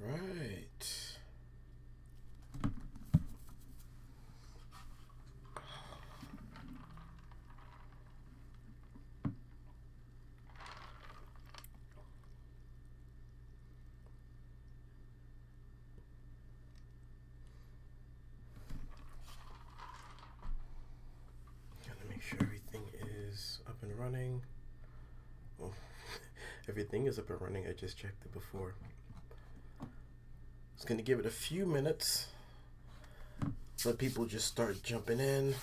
right. Gotta make sure everything is up and running. Well, everything is up and running. I just checked it before. It's gonna give it a few minutes. Let people just start jumping in.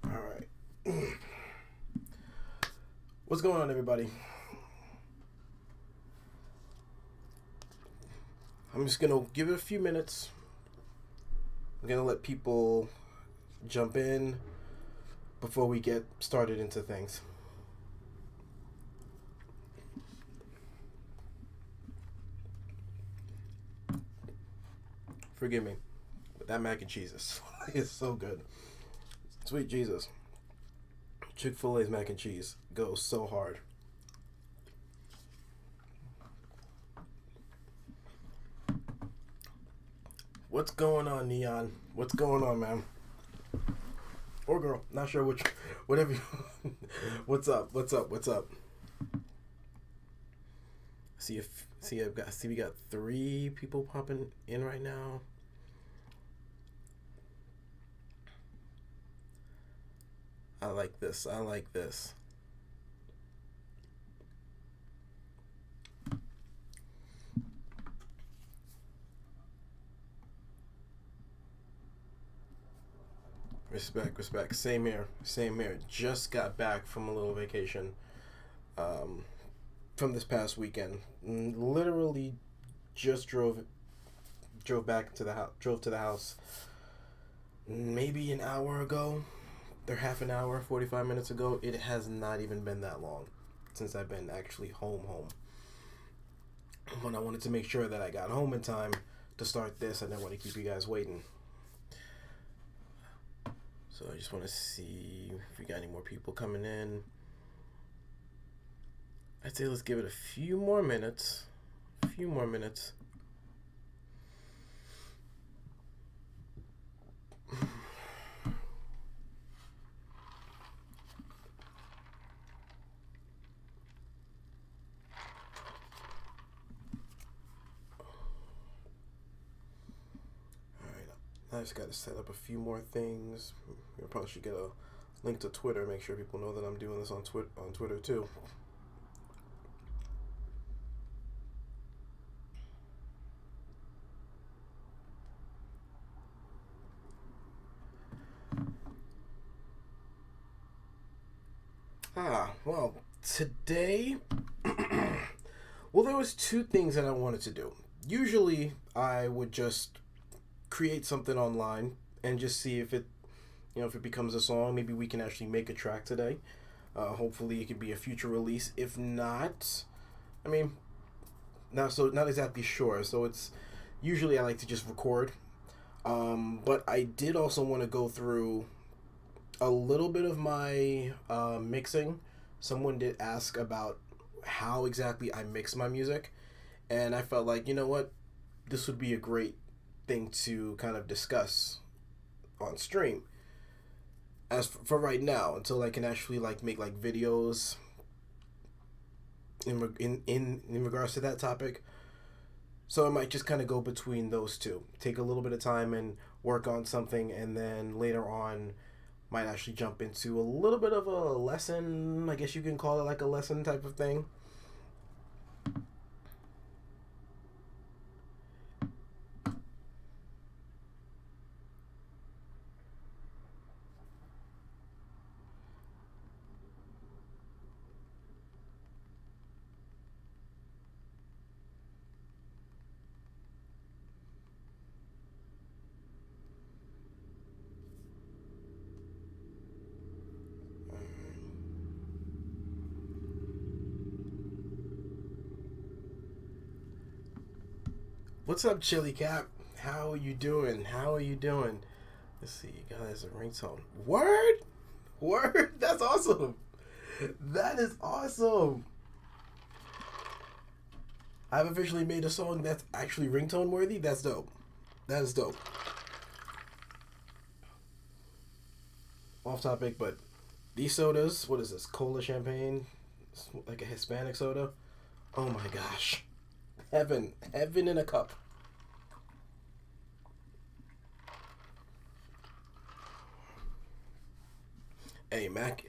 All right. What's going on, everybody? I'm just gonna give it a few minutes. I'm gonna let people jump in before we get started into things. Forgive me, but that mac and cheese is so good. Sweet Jesus. Chick-fil-A's mac and cheese goes so hard. What's going on, Neon? What's going on, man? Or girl, not sure which, whatever. What's up? What's up? What's up? See we got 3 people popping in right now. I like this. I like this. Respect. Same here. Just got back from a little vacation. From this past weekend. Literally just drove back to the house. Drove to the house maybe an hour ago. They're half an hour, 45 minutes ago. It has not even been that long since I've been actually home. When I wanted to make sure that I got home in time to start this, I didn't want to keep you guys waiting. So I just want to see if we got any more people coming in. I'd say let's give it a few more minutes. I just got to set up a few more things. I probably should get a link to Twitter, make sure people know that I'm doing this on Twitter too. Well, today, well, there was 2 things that I wanted to do. Usually, I would just create something online and just see if it becomes a song. Maybe we can actually make a track today. Hopefully it could be a future release. If not, I mean, not exactly sure. So it's usually I like to just record. But I did also want to go through a little bit of my mixing. Someone did ask about how exactly I mix my music, and I felt like, you know what, this would be a great thing to kind of discuss on stream. As for right now, until I can actually make videos in regards to that topic. So I might just kind of go between those two, take a little bit of time and work on something, and then later on might actually jump into a little bit of a lesson. I guess you can call it like a lesson type of thing. What's up, Chili Cap? How are you doing? How are you doing? Let's see. You guys, a ringtone. Word? Word? That's awesome. That is awesome. I've officially made a song that's actually ringtone worthy. That's dope. That is dope. Off topic, but these sodas, what is this? Cola champagne? It's like a Hispanic soda? Oh my gosh. Heaven. Heaven in a cup. Hey, Mac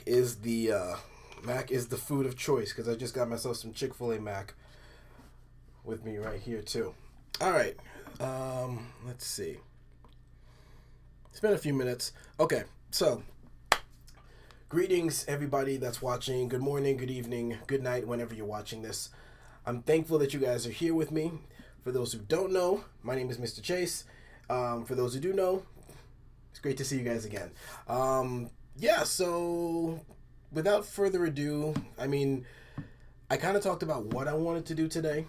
is the food of choice because I just got myself some Chick-fil-A Mac with me right here too. All right, let's see. It's been a few minutes. Okay, so greetings everybody that's watching. Good morning, good evening, good night whenever you're watching this. I'm thankful that you guys are here with me. For those who don't know, my name is Mr. Chase. For those who do know, it's great to see you guys again. Yeah, so without further ado, I mean, I kind of talked about what I wanted to do today.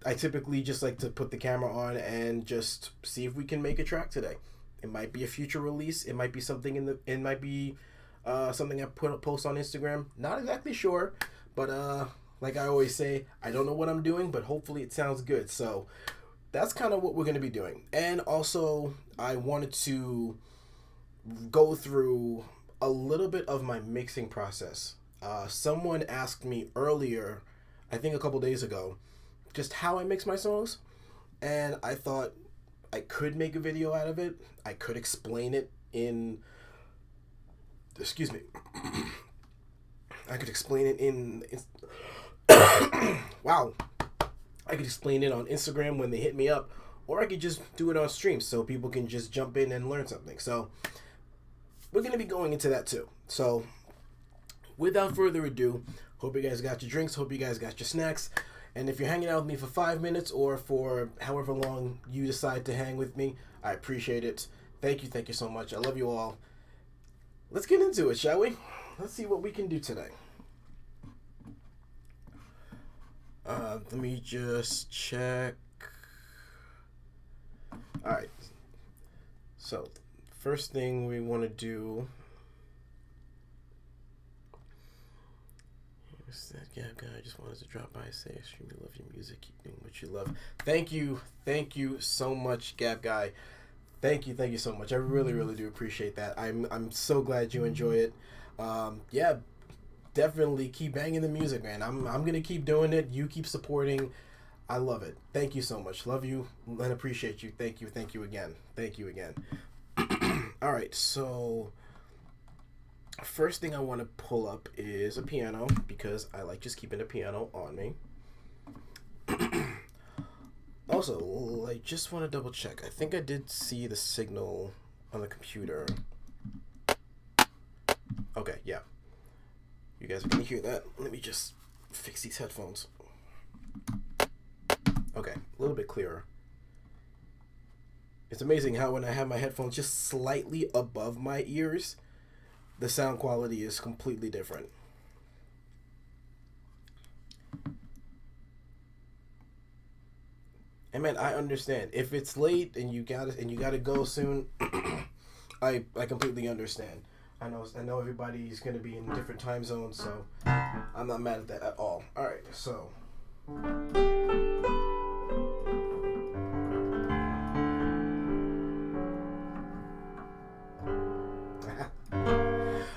I typically just like to put the camera on and just see if we can make a track today. It might be a future release. It might be something something I post on Instagram. Not exactly sure, but like I always say, I don't know what I'm doing, but hopefully it sounds good. So that's kind of what we're going to be doing. And also, I wanted to go through a little bit of my mixing process. Someone asked me earlier, I think a couple days ago, just how I mix my songs. And I thought I could make a video out of it. I could explain it in... Excuse me. I could explain it in wow. I could explain it on Instagram when they hit me up, or I could just do it on stream so people can just jump in and learn something. So we're going to be going into that too. So without further ado, hope you guys got your drinks, hope you guys got your snacks. And if you're hanging out with me for 5 minutes or for however long you decide to hang with me, I appreciate it. Thank you so much. I love you all. Let's get into it, shall we? Let's see what we can do today. Let me just check. Alright. So, first thing we want to do... Gab guy, I just wanted to drop by and say, extremely love your music. Keep doing what you love. Thank you so much, Gab guy. Thank you so much. I really do appreciate that. I'm so glad you enjoy it. Yeah, definitely keep banging the music, man. I'm gonna keep doing it. You keep supporting. I love it. Thank you so much. Love you and appreciate you. Thank you again. All right, so first thing I want to pull up is a piano because I like just keeping the piano on me. Also, I just want to double check. I think I did see the signal on the computer. Okay, yeah. You guys are going to hear that. Let me just fix these headphones. Okay, a little bit clearer. It's amazing how when I have my headphones just slightly above my ears, the sound quality is completely different. And man, I understand. If it's late and you gotta go soon, I completely understand. I know everybody's gonna be in different time zones, so I'm not mad at that at all. Alright, so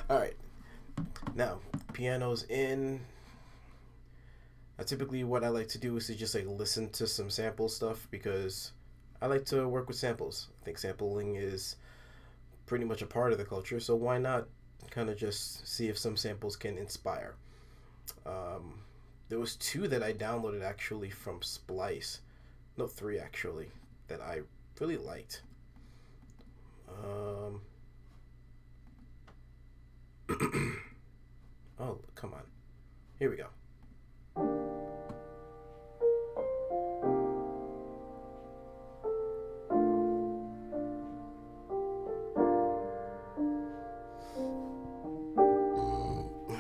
alright. Now, piano's in. Typically what I like to do is to just like listen to some sample stuff because I like to work with samples. I think sampling is pretty much a part of the culture, so why not kind of just see if some samples can inspire. There was 2 that I downloaded actually from Splice. No, 3 actually that I really liked. Oh, come on. Here we go.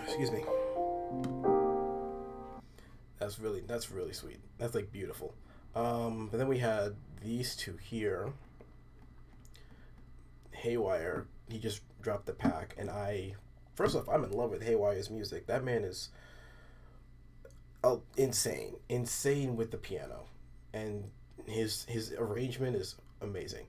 Excuse me. That's really sweet. That's like beautiful. But then we had these two here. Haywire, he just dropped the pack, and first off, I'm in love with Haywire's music. That man is insane with the piano, and his arrangement is amazing.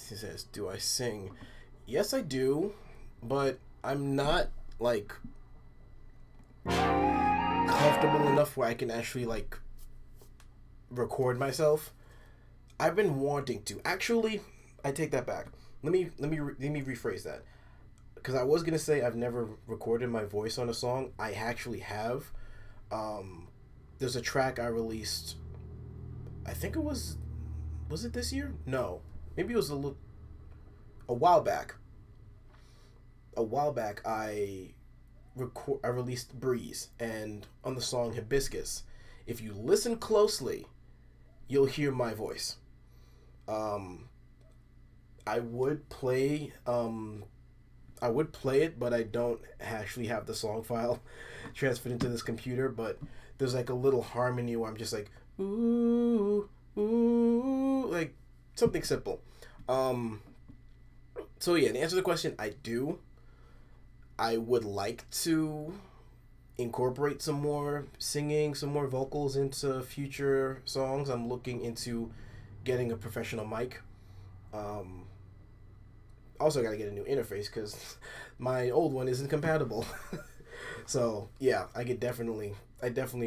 He says, "Do I sing?" Yes, I do, but I'm not like comfortable enough where I can actually like record myself. I've been wanting to. Actually, I take that back. Let me rephrase that. Because I was gonna say I've never recorded my voice on a song. I actually have. Um, there's a track I released. I think it was. Was it this year? No, maybe it was a while back. A while back, I released Breeze, and on the song Hibiscus, if you listen closely, you'll hear my voice. Um, I would play I would play it, but I don't actually have the song file transferred into this computer. But there's like a little harmony where I'm just like ooh ooh, like something simple. Um, so yeah, to answer the question, I do. I would like to incorporate some more singing, some more vocals into future songs. I'm looking into getting a professional mic. Um, Also, got to get a new interface because my old one isn't compatible. So yeah, I definitely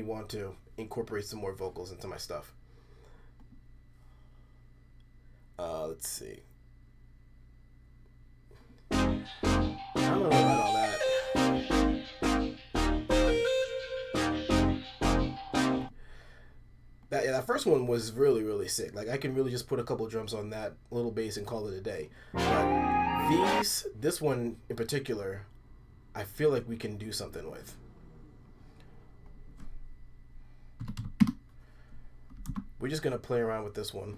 want to incorporate some more vocals into my stuff. Let's see. I don't know about all that. That first one was really sick. Like I can really just put a couple drums on that little bass and call it a day. But this one in particular, I feel like we can do something with. We're just gonna play around with this one.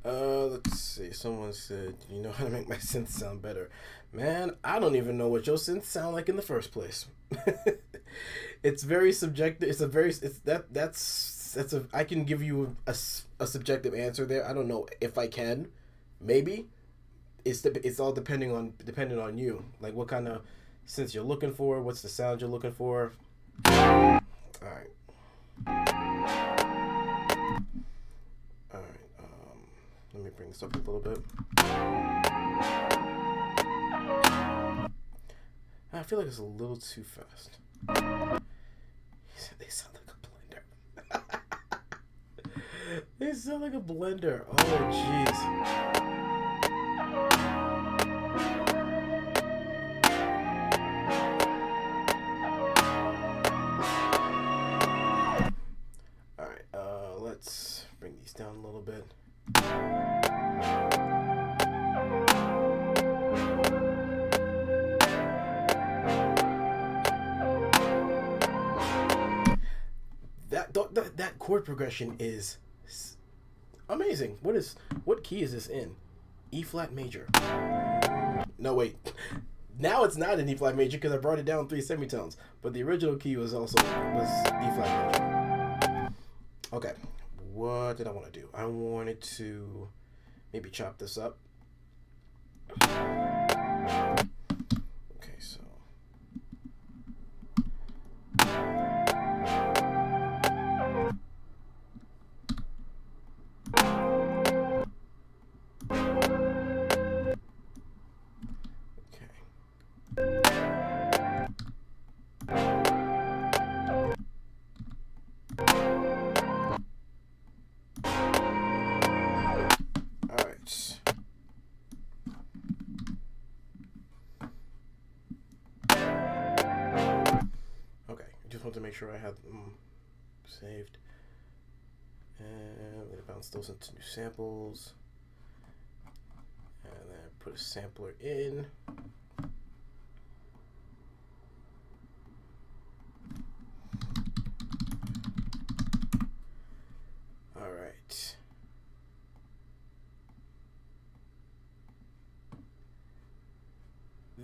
Let's see. Someone said, "You know how to make my synth sound better." Man, I don't even know what your synths sound like in the first place. It's very subjective. It's that's a. I can give you a subjective answer there. I don't know if I can. Maybe it's all depending on you. Like what kind of synths you're looking for. What's the sound you're looking for? All right. All right. Let me bring this up a little bit. I feel like it's a little too fast. They sound like a blender. They sound like a blender. Oh, jeez. All right. Let's bring these down a little bit. That chord progression is amazing. What key is this in? E flat major. No wait. Now it's not in E flat major because I brought it down 3 semitones. But the original key was E flat major. Okay. What did I want to do? I wanted to maybe chop this up. Okay, so to make sure I have them saved. And I'm going to bounce those into new samples. And then put a sampler in.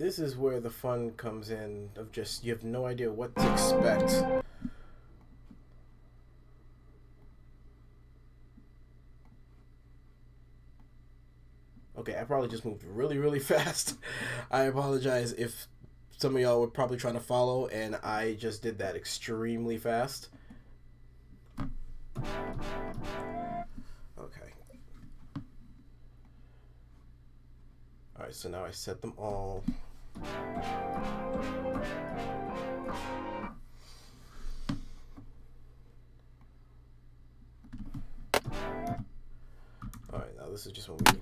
this is where the fun comes in of just you have no idea what to expect. Okay, I probably just moved really, really fast. I apologize if some of y'all were probably trying to follow and I just did that extremely fast. Okay. Alright, so now I set them all. Alright, now this is just what we do.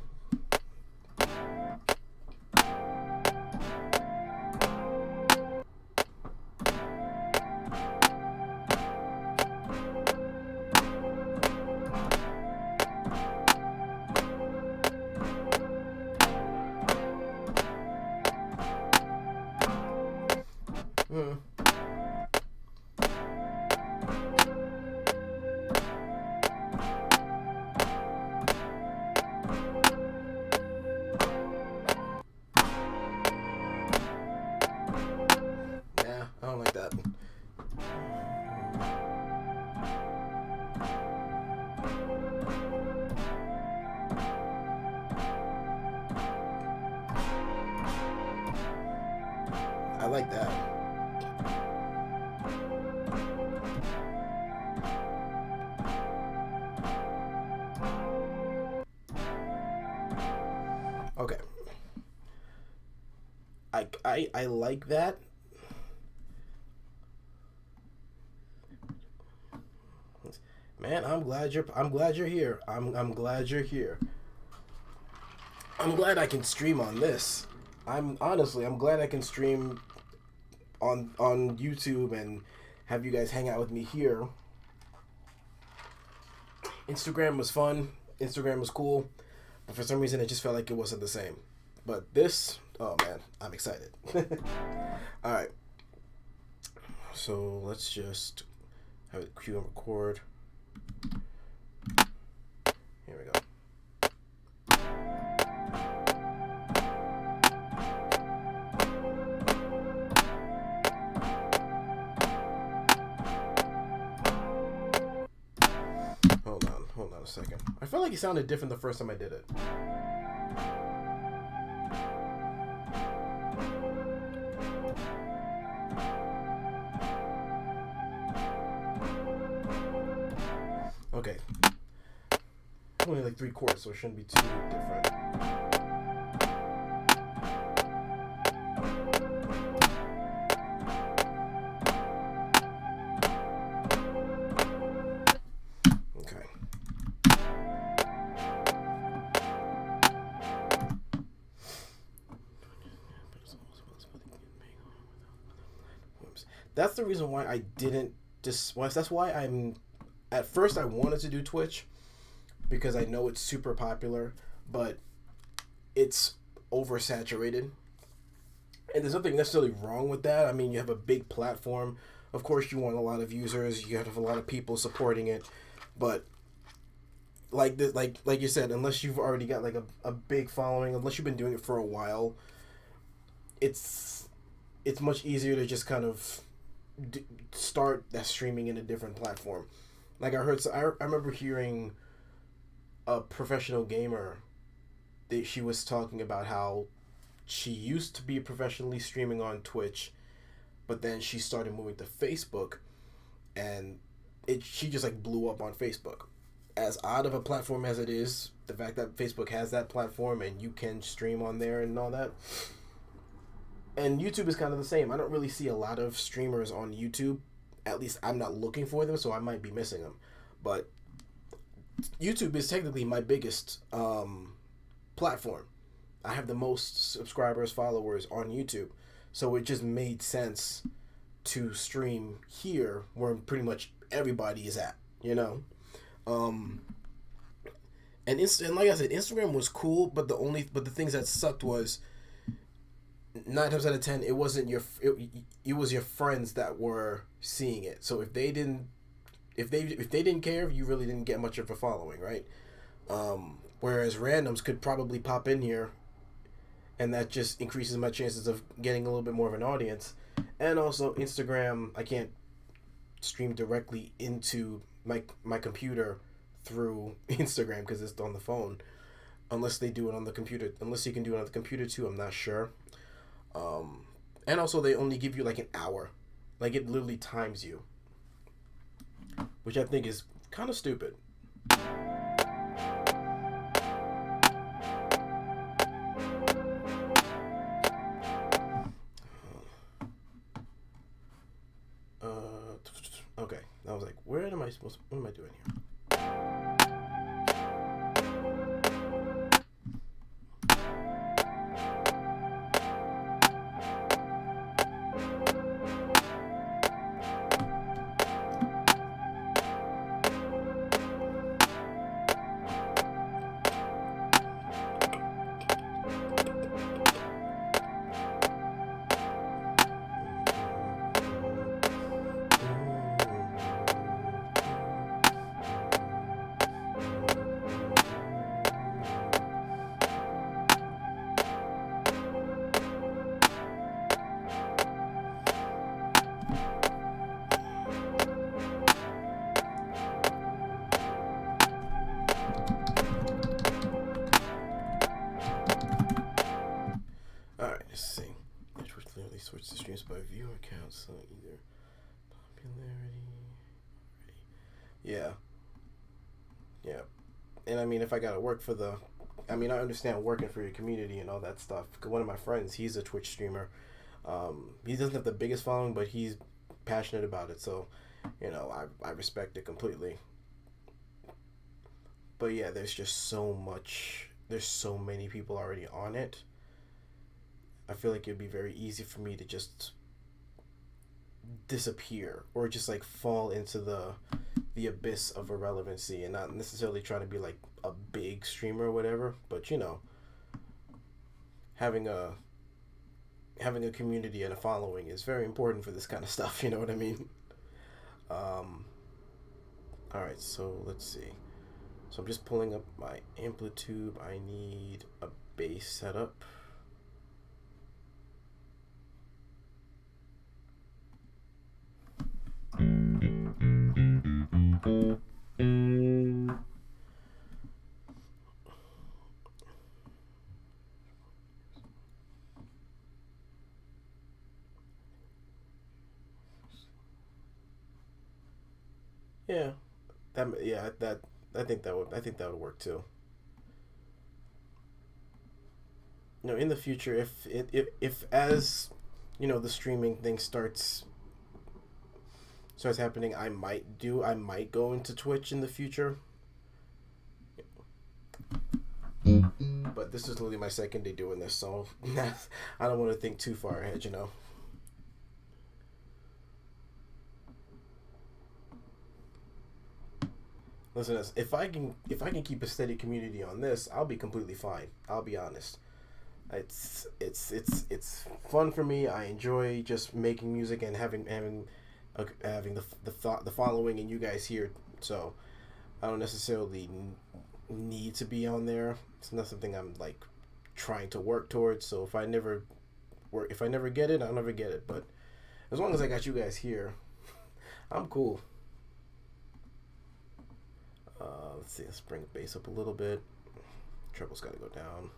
Yeah, I don't like that. I like that. Okay. I like that. Man, I'm glad you're here. I'm glad you're here. I'm glad I can stream on this. I'm glad I can stream on YouTube and have you guys hang out with me here. Instagram was fun. Instagram was cool. But for some reason it just felt like it wasn't the same. But this, oh man, I'm excited. Alright. So let's just have it cue and record. Here we go. Hold on a second. I felt like it sounded different the first time I did it. Okay. Only like 3 chords, so it shouldn't be too different. Okay. That's the reason why I didn't that's why I'm at first I wanted to do Twitch because I know it's super popular, but it's oversaturated. And there's nothing necessarily wrong with that. I mean, you have a big platform. Of course, you want a lot of users. You have a lot of people supporting it. But like you said, unless you've already got like a big following, unless you've been doing it for a while, it's much easier to just kind of start that streaming in a different platform. Like I remember hearing a professional gamer that she was talking about how she used to be professionally streaming on Twitch, but then she started moving to Facebook, and she just like blew up on Facebook. As odd of a platform as it is, the fact that Facebook has that platform and you can stream on there and all that. And YouTube is kind of the same. I don't really see a lot of streamers on YouTube. At least I'm not looking for them, so I might be missing them. But YouTube is technically my biggest platform. I have the most subscribers, followers on YouTube. So it just made sense to stream here where pretty much everybody is at, you know? And like I said, Instagram was cool, but the things that sucked was 9 times out of 10, it wasn't it was your friends that were seeing it. So if they didn't care, you really didn't get much of a following, right? Whereas randoms could probably pop in here and that just increases my chances of getting a little bit more of an audience. And also Instagram, I can't stream directly into my computer through Instagram because it's on the phone, unless they do it on the computer. Unless you can do it on the computer too, I'm not sure. And also they only give you like an hour, like it literally times you, which I think is kind of stupid. Okay, I was like, where am I supposed to, what am I doing here? Alright, let's see. Twitch literally switch the streams by viewer account, so either popularity. Yeah. Yeah. And I mean, if I gotta work for the. I mean, I understand working for your community and all that stuff. Cause one of my friends, he's a Twitch streamer. He doesn't have the biggest following, but he's passionate about it. So, I respect it completely. But yeah, there's just so much. There's so many people already on it. I feel like it'd be very easy for me to just disappear or just like fall into the abyss of irrelevancy and not necessarily trying to be like a big streamer or whatever, but having a community and a following is very important for this kind of stuff, you know what I mean? All right, so let's see. So I'm just pulling up my Amplitude. I need a bass setup. Yeah, that I think that would work too. In the future, if as the streaming thing starts happening, I might go into Twitch in the future. But this is literally my second day doing this, so I don't want to think too far ahead, Listen, if I can keep a steady community on this, I'll be completely fine. I'll be honest. It's fun for me. I enjoy just making music and having the following and you guys here. So I don't necessarily need to be on there. It's not something I'm like trying to work towards. So if I never get it, I'll never get it. But as long as I got you guys here, I'm cool. Let's see. Let's bring the bass up a little bit. Treble's got to go down.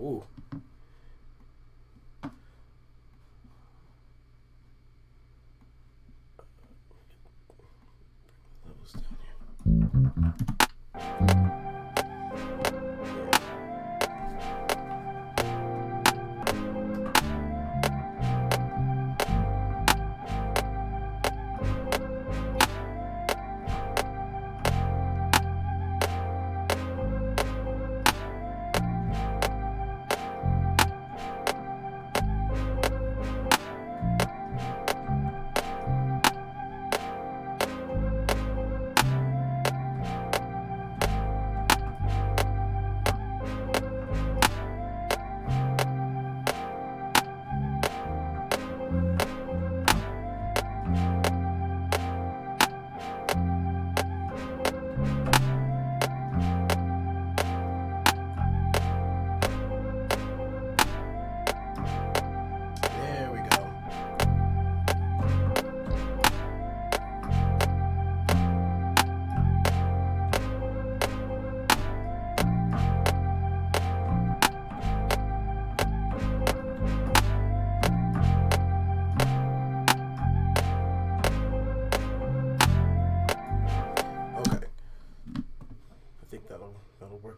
Ooh. Levels down here.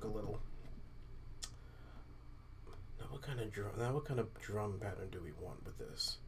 a little. Now what kind of drum pattern do we want with this?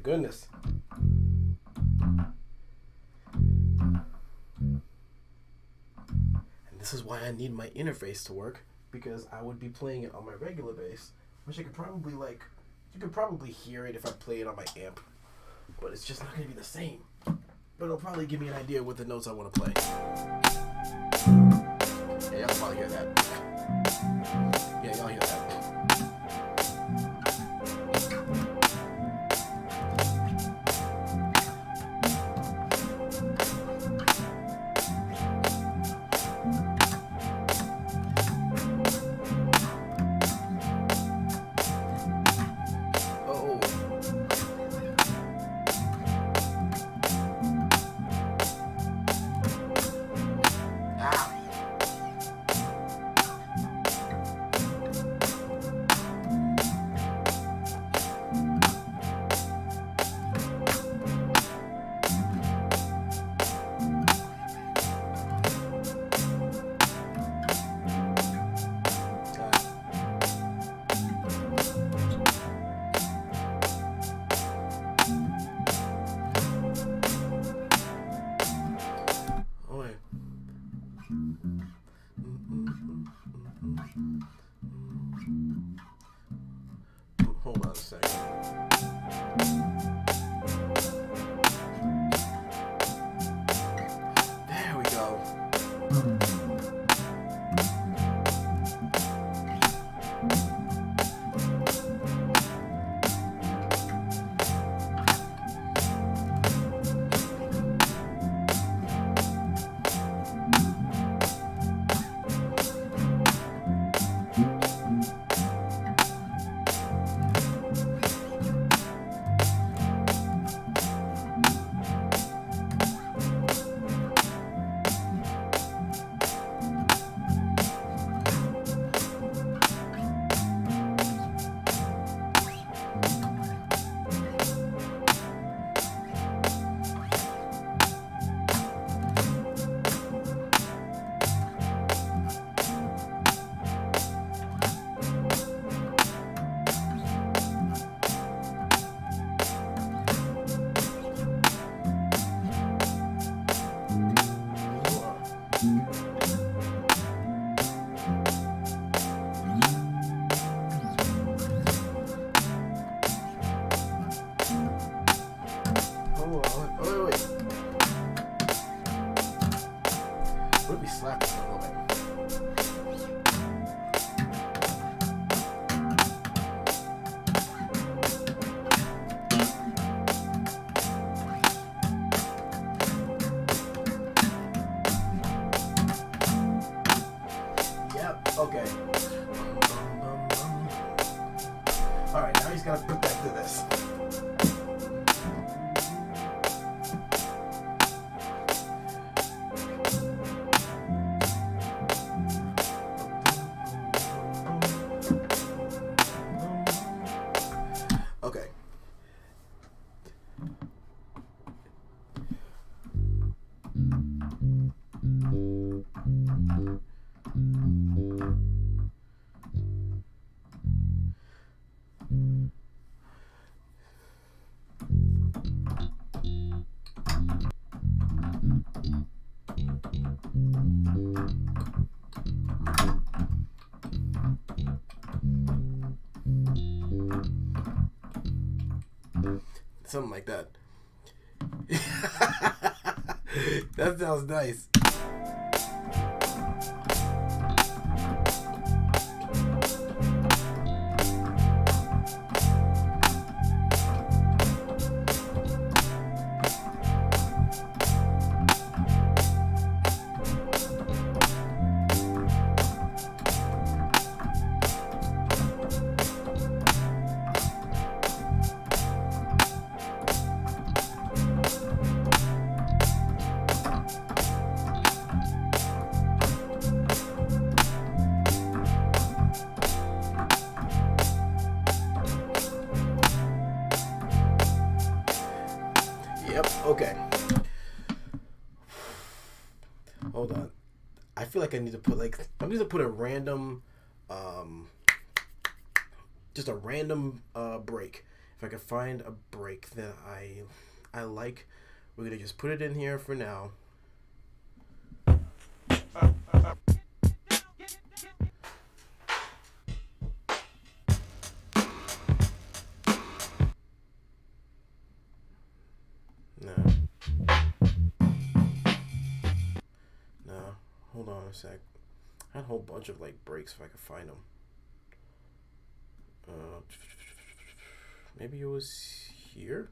Goodness. And this is why I need my interface to work, because I would be playing it on my regular bass, which I could probably you could probably hear it if I play it on my amp, but it's just not going to be the same. But it'll probably give me an idea of what the notes I want to play. Yeah, y'all probably hear that. Yeah, y'all hear that. slap it a little bit. Yep, okay. Alright, now he's gotta put that to this. Okay. Something like that. That sounds nice. Yep, okay. Hold on. I feel like I need to put a random just a random break. If I can find a break that I like, we're gonna just put it in here for now. No, hold on a sec. I had a whole bunch of like breaks if I could find them. Maybe it was here.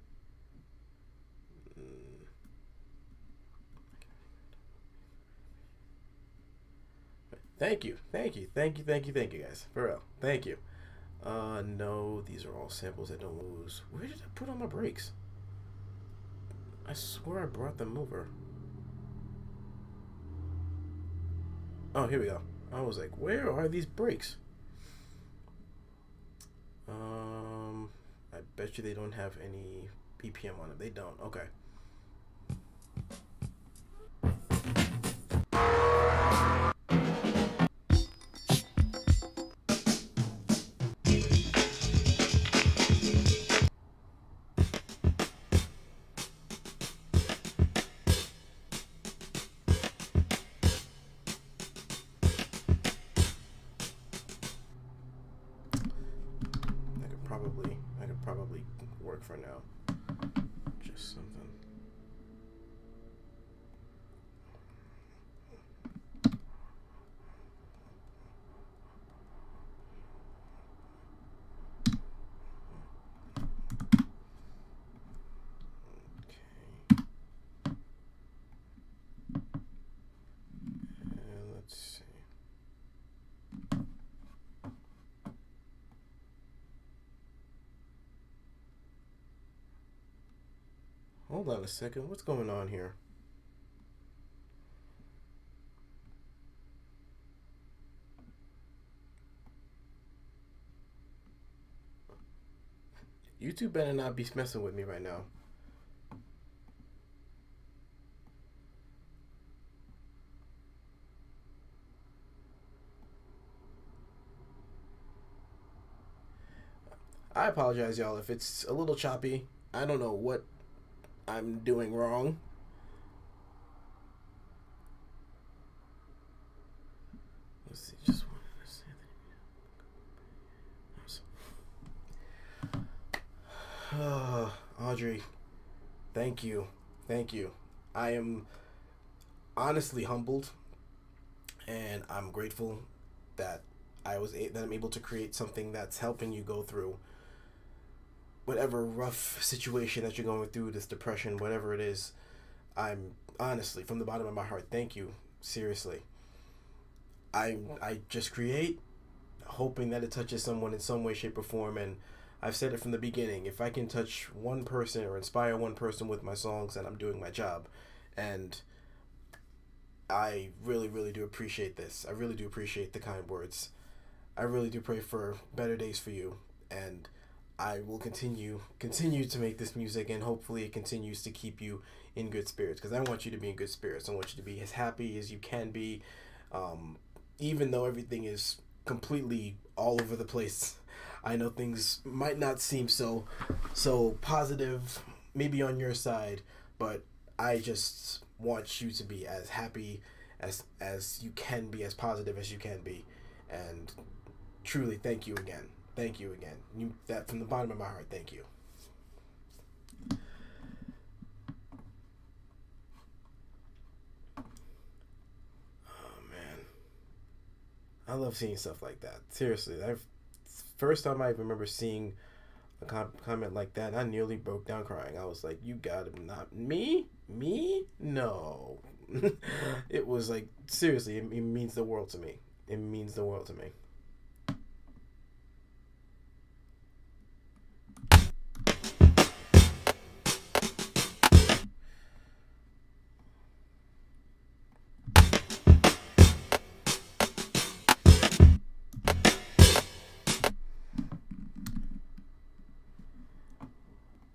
Thank you, guys. For real, thank you. No, these are all samples that don't lose. Where did I put all my breaks? I swear I brought them over. Oh, here we go. I was like, where are these breaks? I bet you they don't have any BPM on them. They don't. Okay. I could probably work for now. Just something. Okay. And let's see. Hold on a second. What's going on here? YouTube better not be messing with me right now. I apologize, y'all, if it's a little choppy. I don't know what I'm doing wrong. Let's see, just wanted to say that. Audrey, thank you. I am honestly humbled and I'm grateful that that I'm able to create something that's helping you go through whatever rough situation that you're going through, this depression, whatever it is. I'm honestly, from the bottom of my heart, thank you. Seriously. I just create, hoping that it touches someone in some way, shape, or form. And I've said it from the beginning. If I can touch one person or inspire one person with my songs, then I'm doing my job. And I really, really do appreciate this. I really do appreciate the kind words. I really do pray for better days for you. And I will continue to make this music, and hopefully it continues to keep you in good spirits, because I want you to be in good spirits. I want you to be as happy as you can be, even though everything is completely all over the place. I know things might not seem so positive, maybe on your side, but I just want you to be as happy as you can be, as positive as you can be, and truly, thank you again. Thank you again. That from the bottom of my heart, thank you. Oh man, I love seeing stuff like that. Seriously, I've first time I remember seeing a comment like that, I nearly broke down crying. I was like, "You gotta not me, no." It was like seriously, it means the world to me. It means the world to me.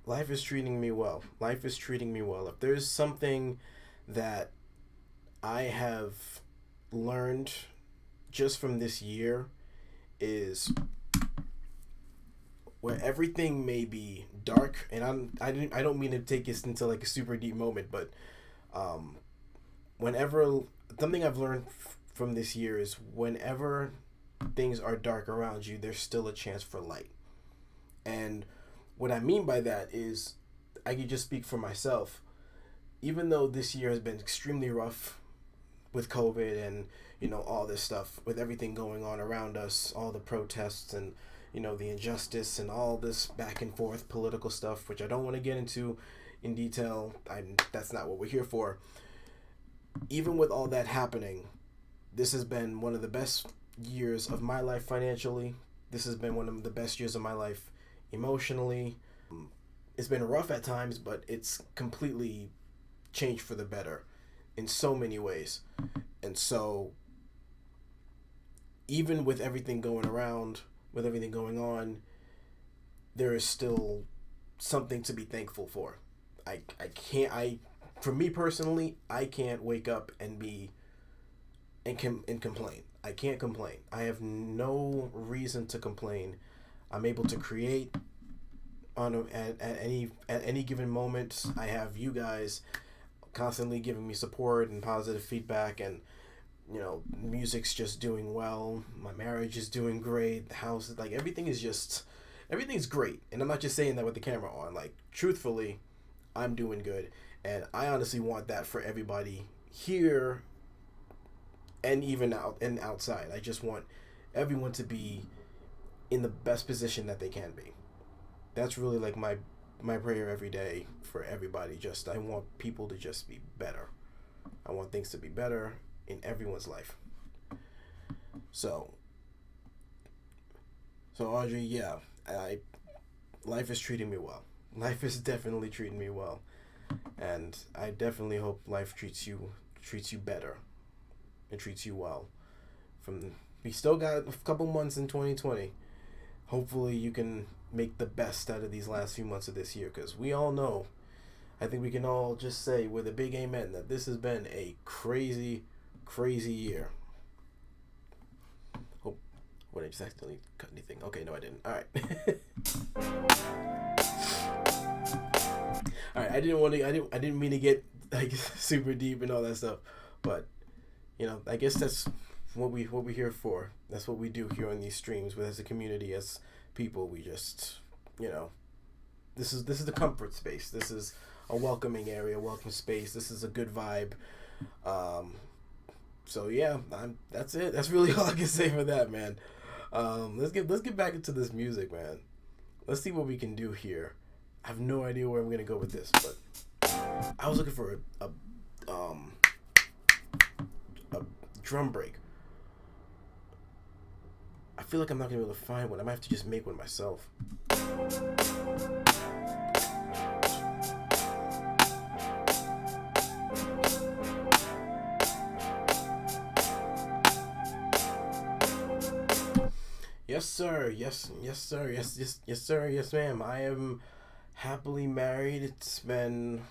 Life is treating me well. Life is treating me well. If there's something that I have learned just from this year, is where everything may be dark, and I don't mean to take this into like a super deep moment, but um, whenever something I've learned from this year is whenever things are dark around you, there's still a chance for light. And what I mean by that is, I can just speak for myself. Even though this year has been extremely rough with COVID and all this stuff, with everything going on around us, all the protests and the injustice and all this back and forth political stuff, which I don't want to get into in detail. That's not what we're here for. Even with all that happening, this has been one of the best years of my life financially. This has been one of the best years of my life emotionally. It's been rough at times, but it's completely changed for the better in so many ways. And so, even with everything going around, with everything going on, there is still something to be thankful for. For me personally, I can't wake up and complain. I can't complain. I have no reason to complain. I'm able to create at any given moment. I have you guys constantly giving me support and positive feedback, and music's just doing well. My marriage is doing great. The house, like everything's great. And I'm not just saying that with the camera on. Like, truthfully, I'm doing good, and I honestly want that for everybody here and even out and outside. I just want everyone to be in the best position that they can be. That's really like my prayer every day for everybody. Just, I want people to just be better. I want things to be better in everyone's life. So Audrey, yeah, life is treating me well. Life is definitely treating me well, and I definitely hope life treats you better and treats you well. We still got a couple months in 2020. Hopefully you can make the best out of these last few months of this year, because we all know, I think we can all just say with a big amen, that this has been a crazy year. Oh, what, I just accidentally cut anything? Okay, no I didn't. Alright. Alright, I didn't mean to get like super deep and all that stuff, but I guess that's what we're here for. That's what we do here on these streams, as a community, as people. We just, this is the comfort space. This is a welcoming area, welcome space. This is a good vibe. So yeah, that's it. That's really all I can say for that, man. Let's get back into this music, man. Let's see what we can do here. I have no idea where I'm gonna go with this, but I was looking for a drum break. I feel like I'm not gonna be able to find one. I might have to just make one myself. Yes, sir. Yes, sir. Yes, sir. Yes, ma'am. I am happily married. It's been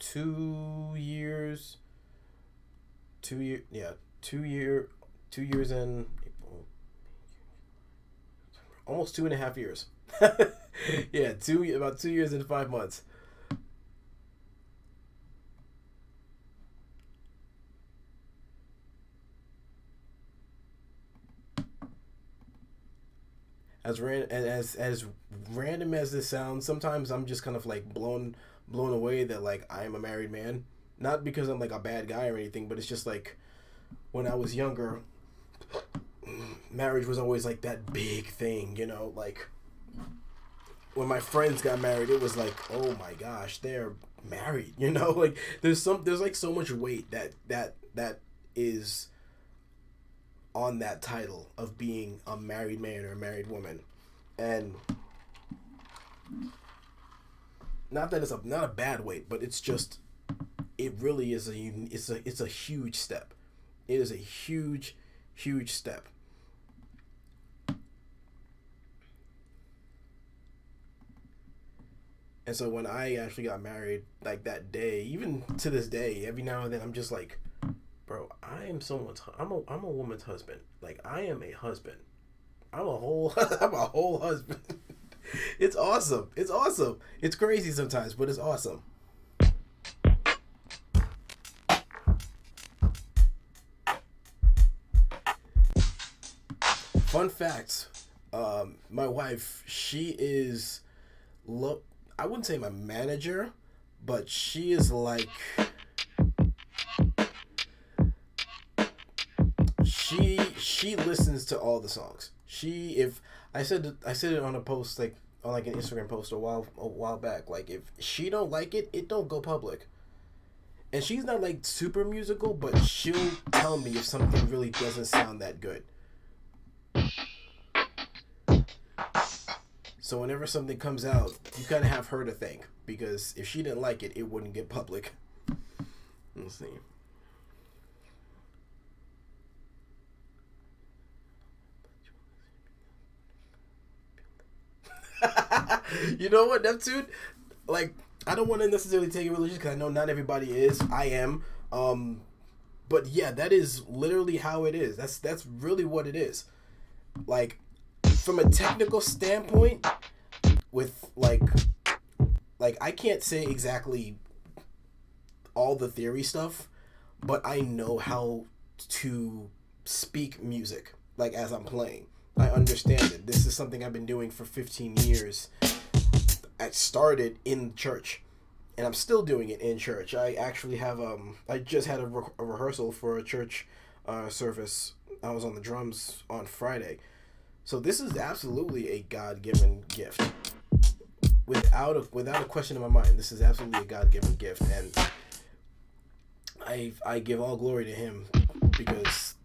2 years. 2 year. Yeah, 2 year. 2 years and almost 2.5 years. Yeah, about 2 years and 5 months. As random as this sounds, sometimes I'm just kind of like blown away that like I'm a married man. Not because I'm like a bad guy or anything, but it's just like when I was younger, marriage was always like that big thing, like when my friends got married, it was like, oh my gosh, they're married, like there's like so much weight that is on that title of being a married man or a married woman. And not that not a bad weight, but it's just it really is it's a huge step. It is a huge step. And so when I actually got married, like that day, even to this day, every now and then I'm just like, bro, I'm a woman's husband. Like I am a husband. I'm a whole husband. It's awesome. It's awesome. It's crazy sometimes, but it's awesome. Fun facts. My wife, she is look. I wouldn't say my manager, but she is like she listens to all the songs. She if I said it on a post like on like an Instagram post a while back. Like if she don't like it, it don't go public. And she's not like super musical, but she'll tell me if something really doesn't sound that good. So whenever something comes out, you kind of have her to thank because if she didn't like it, it wouldn't get public. Let's see. You know what, Neptune? Like, I don't want to necessarily take it religious because I know not everybody is. I am. But yeah, that is literally how it is. That's really what it is. Like, from a technical standpoint, with like I can't say exactly all the theory stuff, but I know how to speak music like as I'm playing. I understand it. This is something I've been doing for 15 years. I started in church, and I'm still doing it in church. I actually have I just had a rehearsal for a church service. I was on the drums on Friday, so this is absolutely a God given gift. Without a question in my mind, this is absolutely a God given gift, and I give all glory to Him because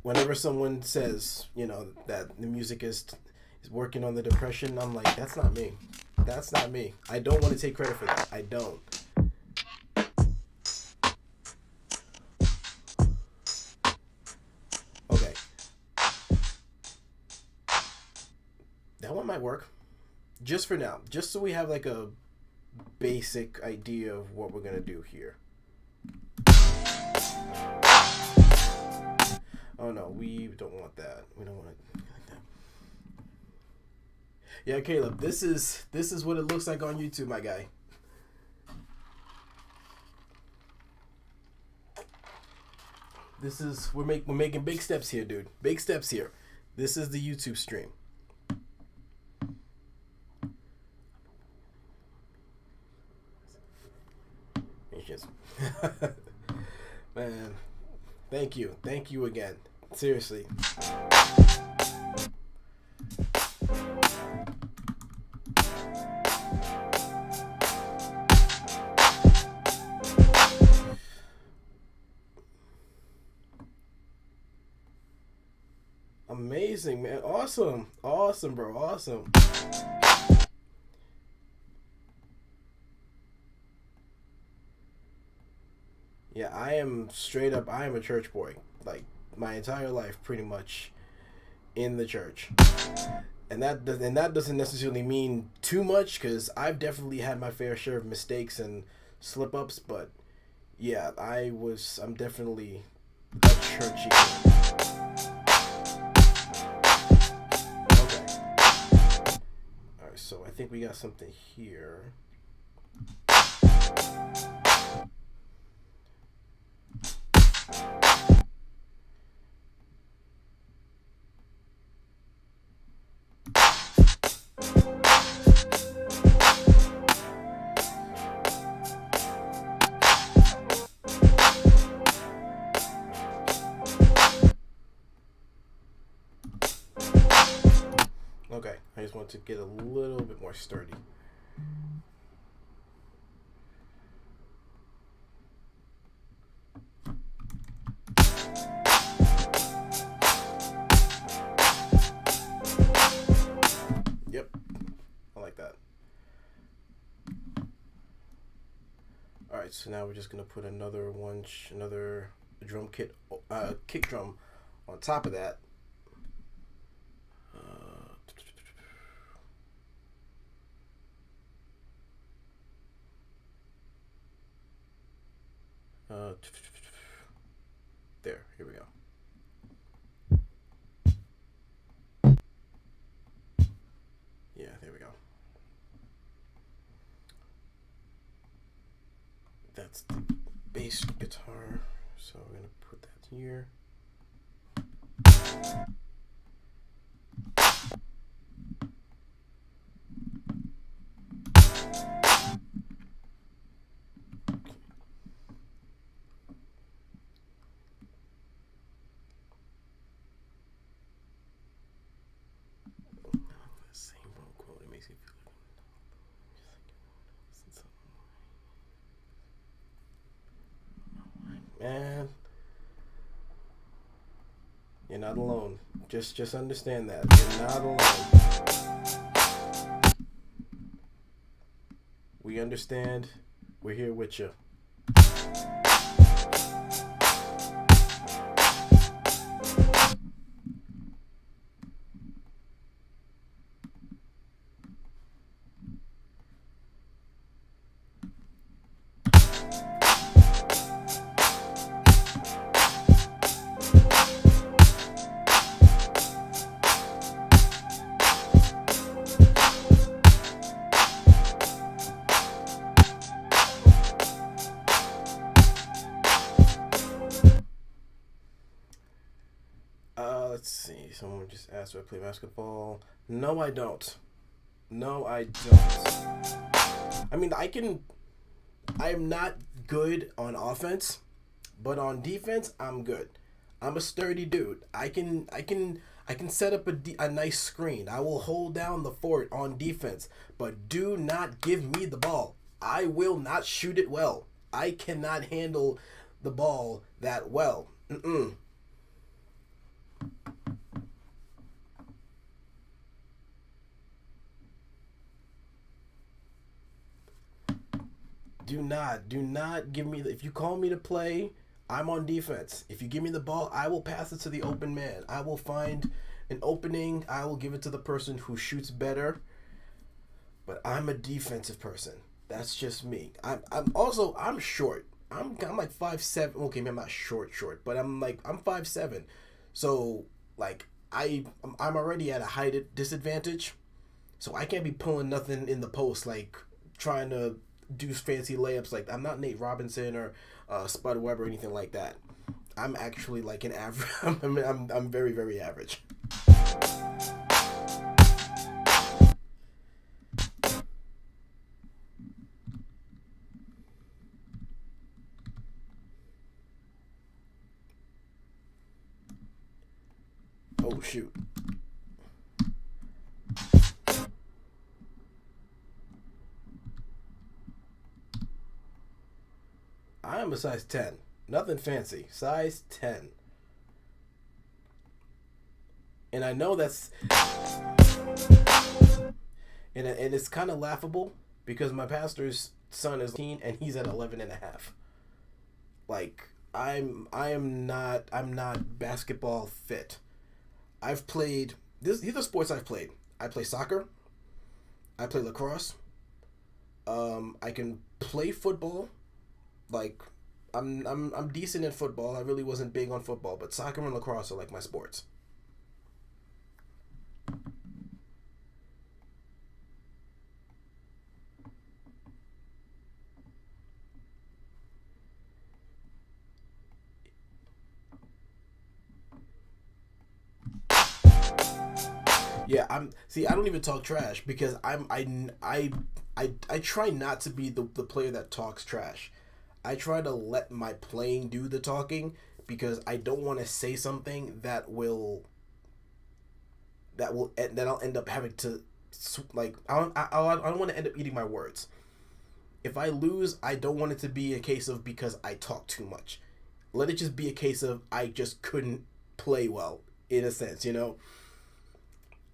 whenever someone says that the music is working on the depression, I'm like, that's not me. That's not me. I don't want to take credit for that. I don't. Okay. That one might work. Just for now. Just so we have like a basic idea of what we're going to do here. Oh no, we don't want that. We don't want it like that. Yeah, Caleb, this is what it looks like on YouTube, my guy. This is we're making big steps here, dude. Big steps here. This is the YouTube stream. It's just man. Thank you. Thank you again. Seriously. Amazing, man. Awesome. Awesome, bro. Awesome. Yeah, I am straight up, I am a church boy. Like, my entire life, pretty much in the church. And that doesn't necessarily mean too much because I've definitely had my fair share of mistakes and slip ups, but yeah, I'm definitely a churchy kid. Okay. Alright, so I think we got something here. Okay, I just want to get a little bit more sturdy. Yep, I like that. Alright, so now we're just gonna put another drum kit, kick drum on top of that. Uh, there, here we go. Yeah, there we go. That's the bass guitar, so we're gonna put that here. Same quote. It makes me feel like, man, you're not alone. Just understand that you're not alone. We understand. We're here with you. Let's see. Someone just asked, do I play basketball? No, I don't. No, I don't. I mean, I am not good on offense, but on defense, I'm good. I'm a sturdy dude. I can set up a nice screen. I will hold down the fort on defense, but do not give me the ball. I will not shoot it well. I cannot handle the ball that well. Mm-mm. Do not give me if you call me to play, I'm on defense. If you give me the ball, I will pass it to the open man. I will find an opening. I will give it to the person who shoots better. But I'm a defensive person. That's just me. I'm short. I'm like 5'7". Okay, maybe I'm not short, but I'm 5'7". So like I'm already at a height disadvantage. So I can't be pulling nothing in the post like trying to do fancy layups. Like I'm not Nate Robinson or Spud Webb or anything like that. I'm actually like an average. I'm very very average. shoot. I am a size 10. Nothing fancy. Size 10. And I know that's... And it's kind of laughable because my pastor's son is 18 and he's at 11 and a half. Like, I'm not basketball fit. I've played... These are sports I've played. I play soccer. I play lacrosse. I can play football. Like, I'm decent at football. I really wasn't big on football, but soccer and lacrosse are like my sports. Yeah, I don't even talk trash because I try not to be the player that talks trash. I try to let my playing do the talking because I don't want to say something that I'll end up having to, like, I don't want to end up eating my words. If I lose, I don't want it to be a case of because I talk too much. Let it just be a case of I just couldn't play well, in a sense, you know?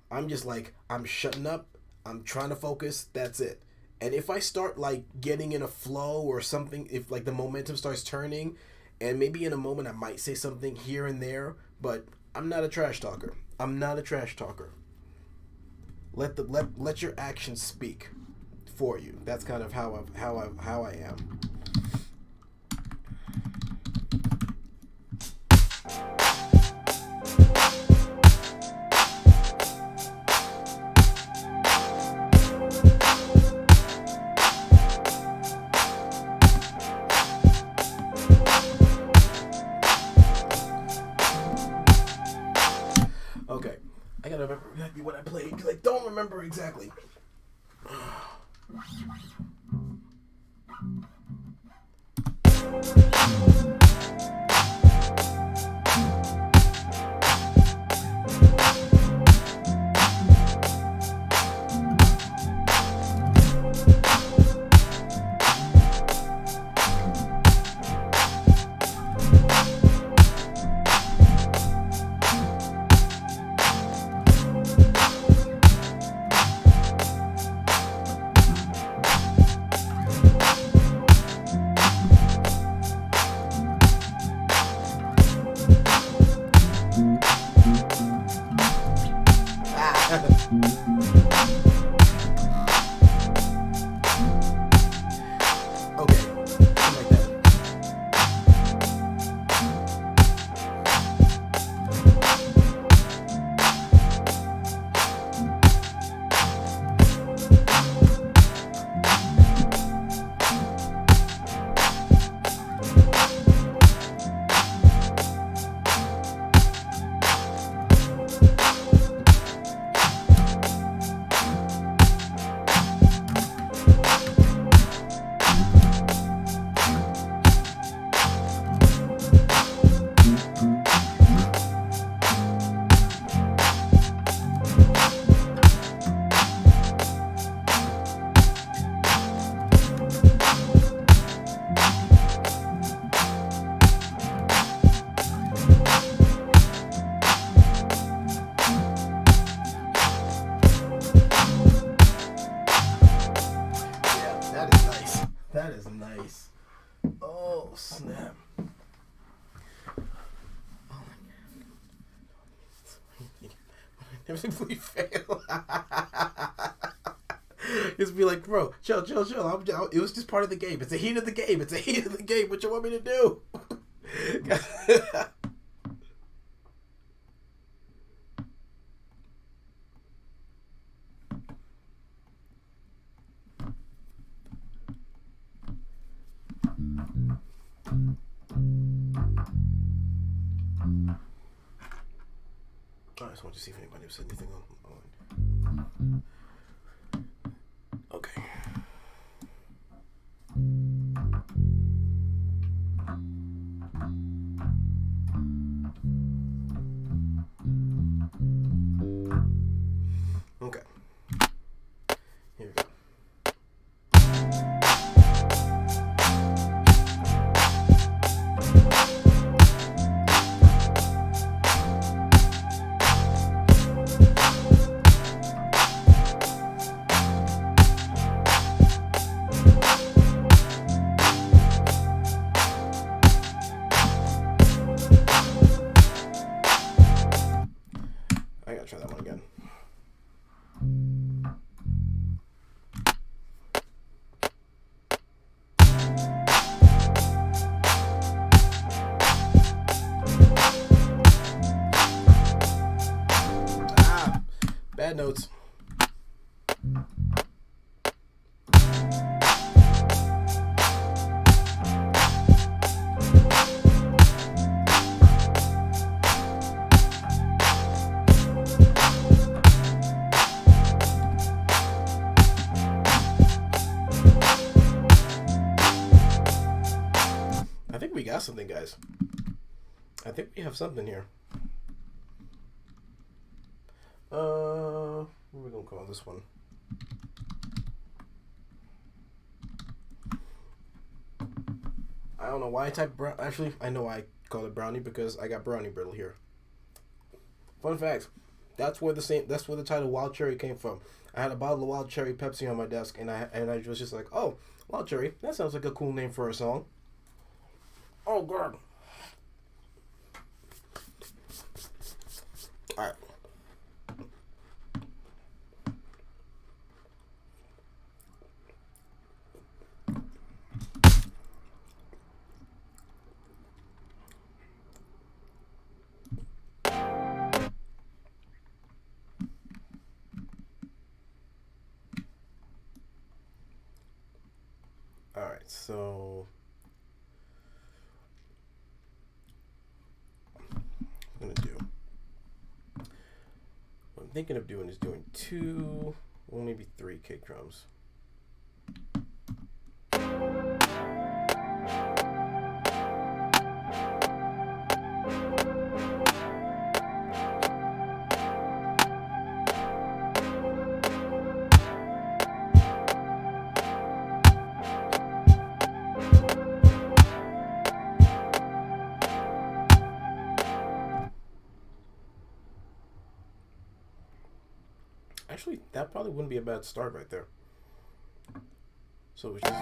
I'm just like, I'm shutting up, I'm trying to focus, that's it. And if I start, like, getting in a flow or something, if, like, the momentum starts turning, and maybe in a moment I might say something here and there, but I'm not a trash talker. I'm not a trash talker. Let your actions speak for you. That's kind of how I am. Okay, I gotta remember exactly what I played because I don't remember exactly. Okay, something like that. That is nice. Oh, snap. Oh, inevitably fail. Just be like, bro, chill. It was just part of the game. It's the heat of the game. What you want me to do? I just want to see if anybody said anything on. Okay. gotta try that one again. Bad notes. I think we got something, guys. I think we have something here. What are we gonna call this one? I don't know why I typed brown. Actually, I know why I call it brownie, because I got brownie brittle here. Fun fact: that's where the title Wild Cherry came from. I had a bottle of Wild Cherry Pepsi on my desk, and I was just like, oh, Wild Cherry. That sounds like a cool name for a song. Oh God. All right. All right, so I'm gonna do. What I'm thinking of doing is doing 2, well, maybe 3 kick drums. Actually, that probably wouldn't be a bad start right there. So it's just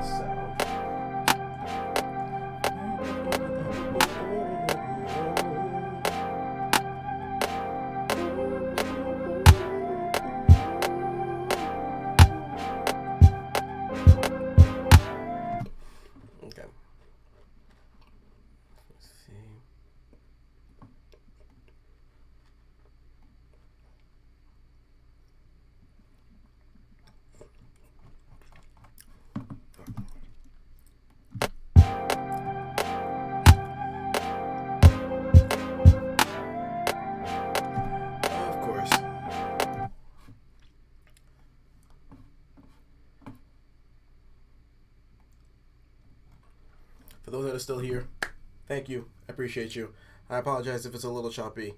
sound. Okay. Let's see. Of course. For those that are still here, thank you. I appreciate you. I apologize if it's a little choppy.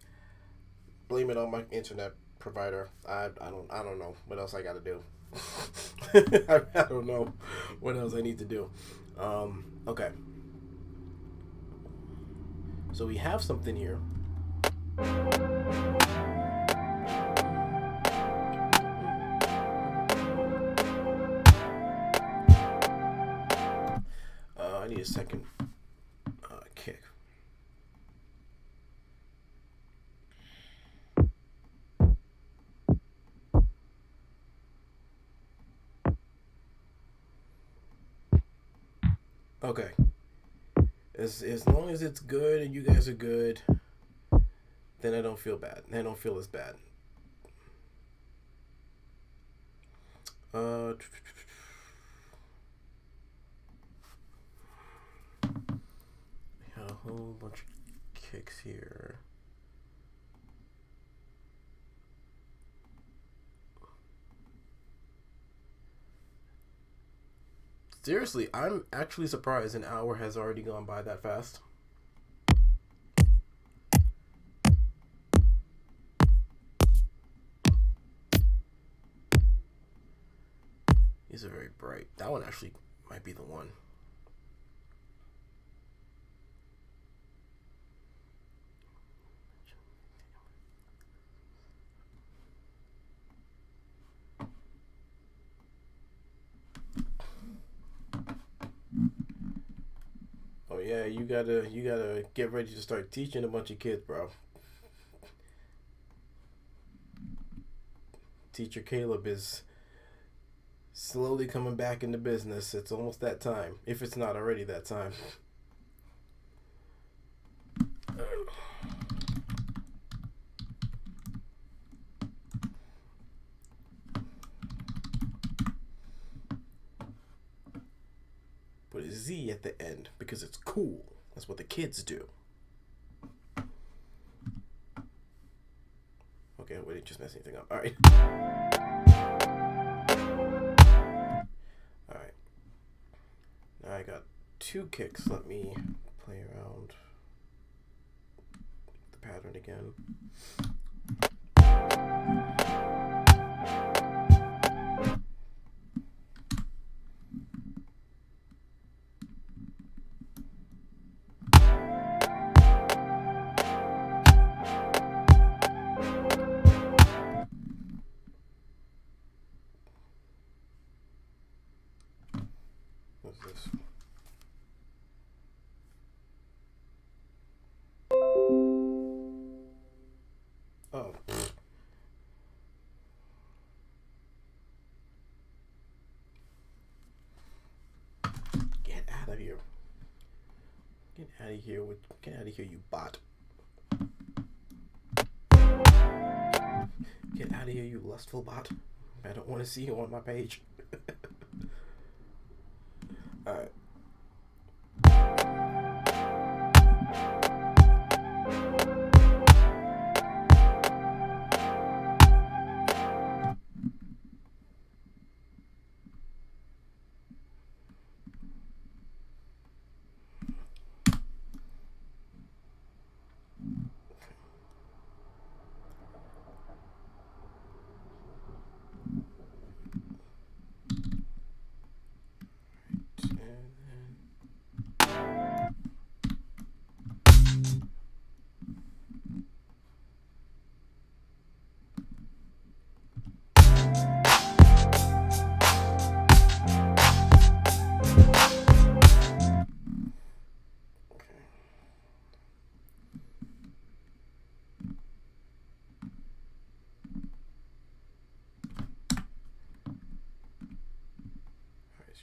Blame it on my internet provider. I don't know what else I got to do. I don't know what else I need to do. Okay. So we have something here. I need a second kick. Okay. As long as it's good and you guys are good, then I don't feel bad. I don't feel as bad. A whole bunch of kicks here. Seriously, I'm actually surprised an hour has already gone by that fast. These are very bright. That one actually might be the one. Oh yeah, you gotta get ready to start teaching a bunch of kids, bro. Teacher Caleb is slowly coming back into business. It's almost that time, if it's not already that time. Put a Z at the end because it's cool. That's what the kids do. Okay, wait, just mess anything up. All right. All right. Now I got 2 kicks. Let me play around the pattern again. What's this? Oh. Get out of here. Get out of here you bot. Get out of here, you lustful bot. I don't want to see you on my page. Alright.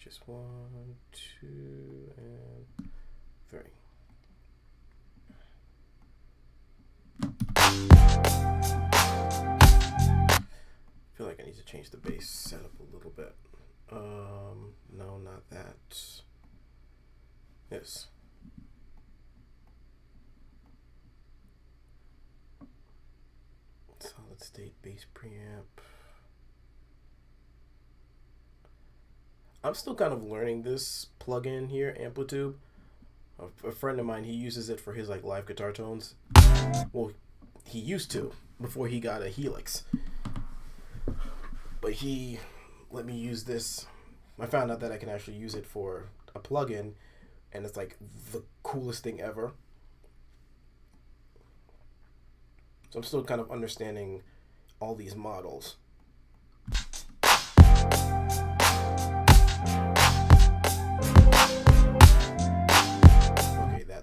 Just 1, 2, and 3. I feel like I need to change the bass setup a little bit. No, not that. This. Solid state bass preamp. I'm still kind of learning this plugin here, Amplitube. A friend of mine, he uses it for his like live guitar tones. Well, he used to before he got a Helix. But he let me use this. I found out that I can actually use it for a plugin, and it's like the coolest thing ever. So I'm still kind of understanding all these models.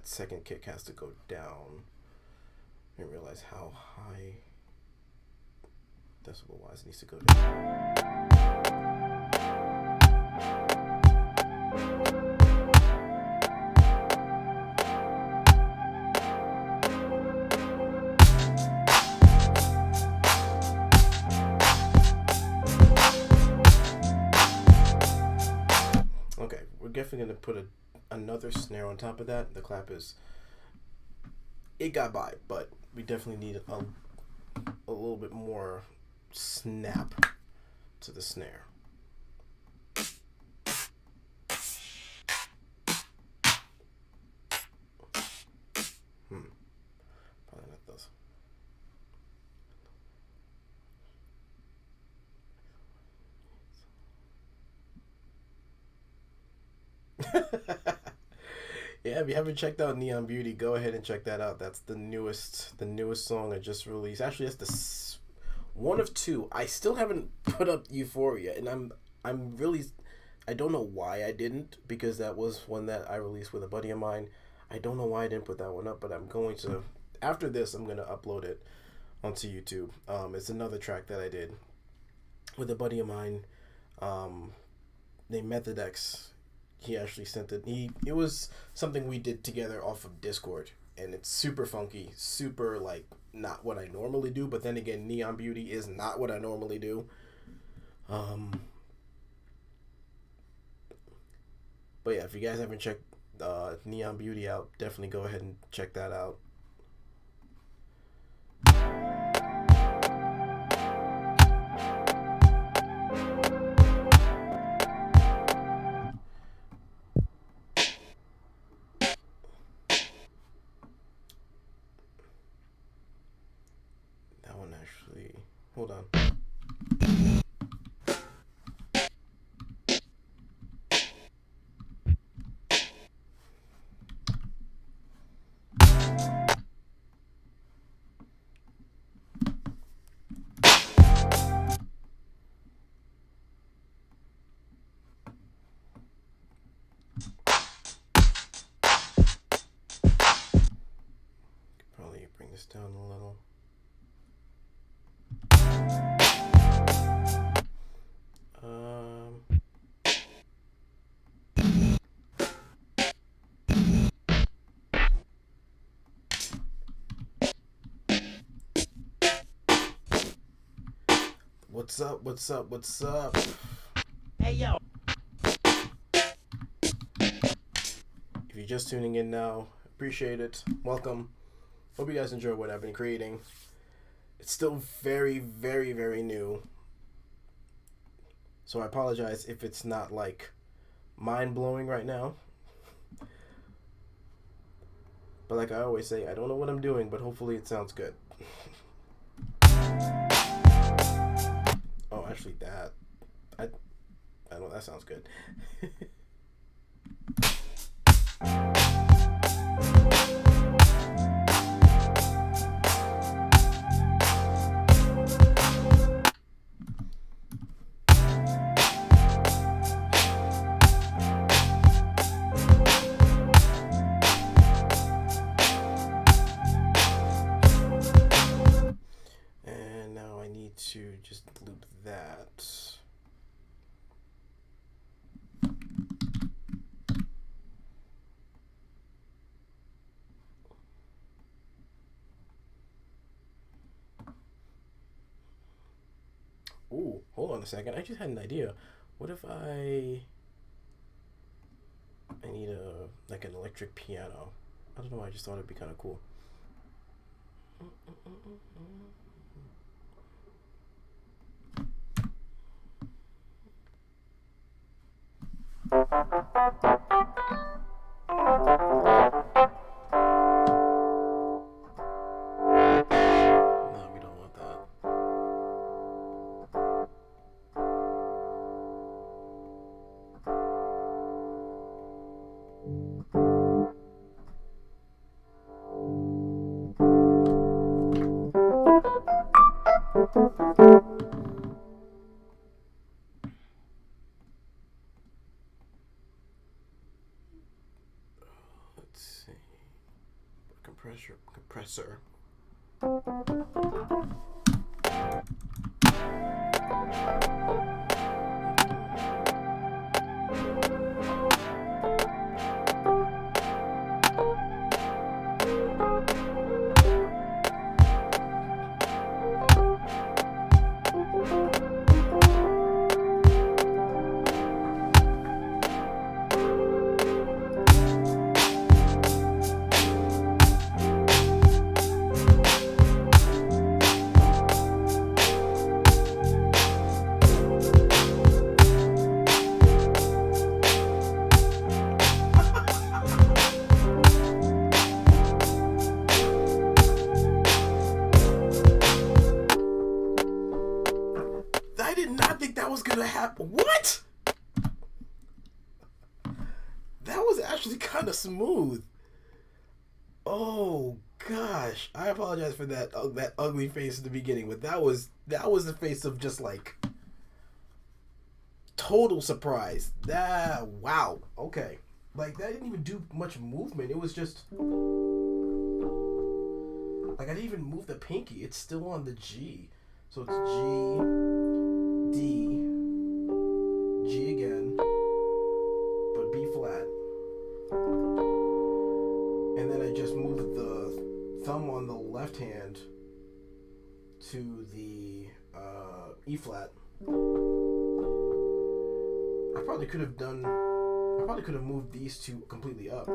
Second kick has to go down. I didn't realize how high decibel wise it needs to go down. Okay, we're definitely going to put another snare on top of that. The clap it got by, but we definitely need a little bit more snap to the snare. Probably not those. Yeah, if you haven't checked out Neon Beauty, go ahead and check that out. That's the newest song I just released. Actually, that's one of 2. I still haven't put up Euphoria, and I'm really, I don't know why I didn't, because that was one that I released with a buddy of mine. I don't know why I didn't put that one up, but I'm going to, after this, I'm going to upload it onto YouTube. It's another track that I did. with a buddy of mine, named Methodex. He actually sent it. It was something we did together off of Discord, and it's super funky, super like not what I normally do. But then again, Neon Beauty is not what I normally do. But yeah, if you guys haven't checked Neon Beauty out, definitely go ahead and check that out. That one actually. Hold on. Probably bring this down a little. What's up? What's up? What's up? Hey yo. If you're just tuning in now, appreciate it. Welcome. Hope you guys enjoy what I've been creating. It's still very, very, very new. So I apologize if it's not like mind-blowing right now. But like I always say, I don't know what I'm doing, but hopefully it sounds good. Oh, actually I don't know, that sounds good. And now I need to just loop that. Ooh, hold on a second. I just had an idea. What if I need like an electric piano? I don't know. I just thought it'd be kind of cool. No, we don't want that. Let's see. Compressor. I did not think that was gonna happen. What? That was actually kind of smooth. Oh gosh, I apologize for that that ugly face at the beginning, but that was the face of just like total surprise. That wow. Okay, like that didn't even do much movement. It was just like I didn't even move the pinky. It's still on the G, so it's G, D, G again, but B flat. And then I just moved the thumb on the left hand to the E flat. I probably could have moved these two completely up.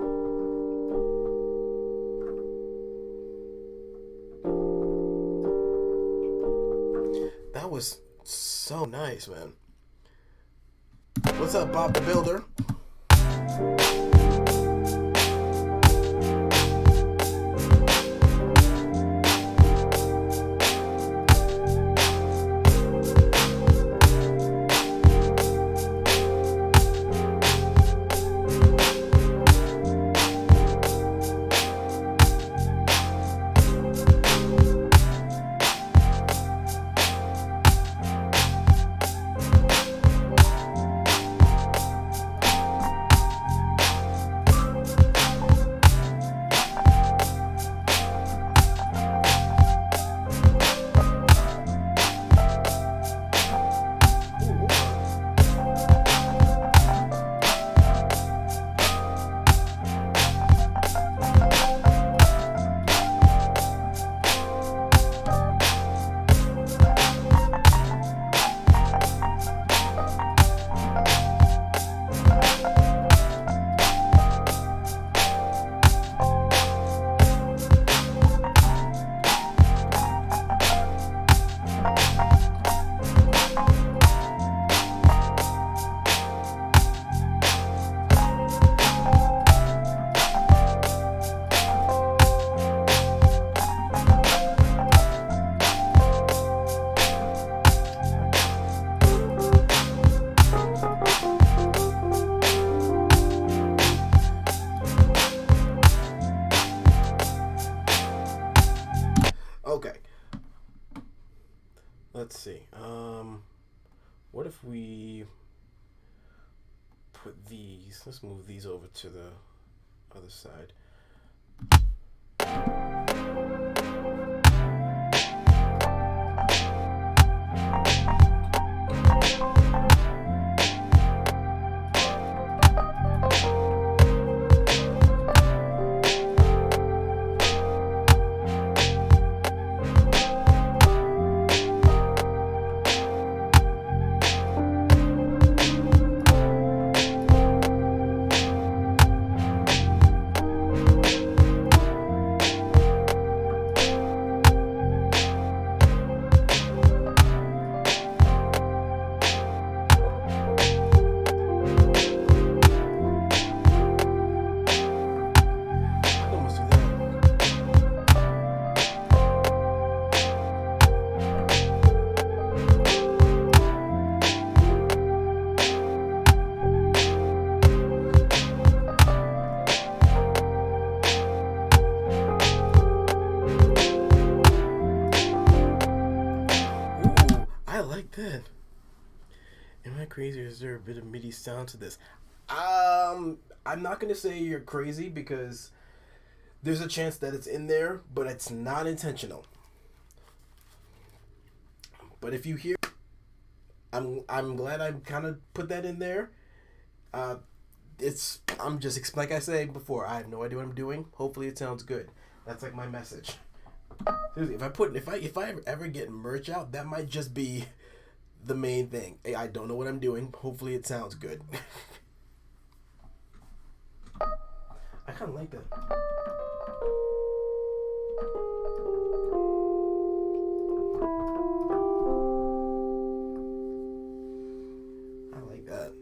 That was so nice, man. What's up, Bob the Builder? Okay. Let's see. What if we put these? Let's move these over to the other side. I like that. Am I crazy, or is there a bit of MIDI sound to this? I'm not gonna say you're crazy because there's a chance that it's in there, but it's not intentional. But if you hear, I'm glad I kind of put that in there. I'm just like I said before. I have no idea what I'm doing. Hopefully, it sounds good. That's like my message. Seriously, if I ever get merch out, that might just be the main thing. Hey, I don't know what I'm doing. Hopefully, it sounds good. I kind of like that. I like that.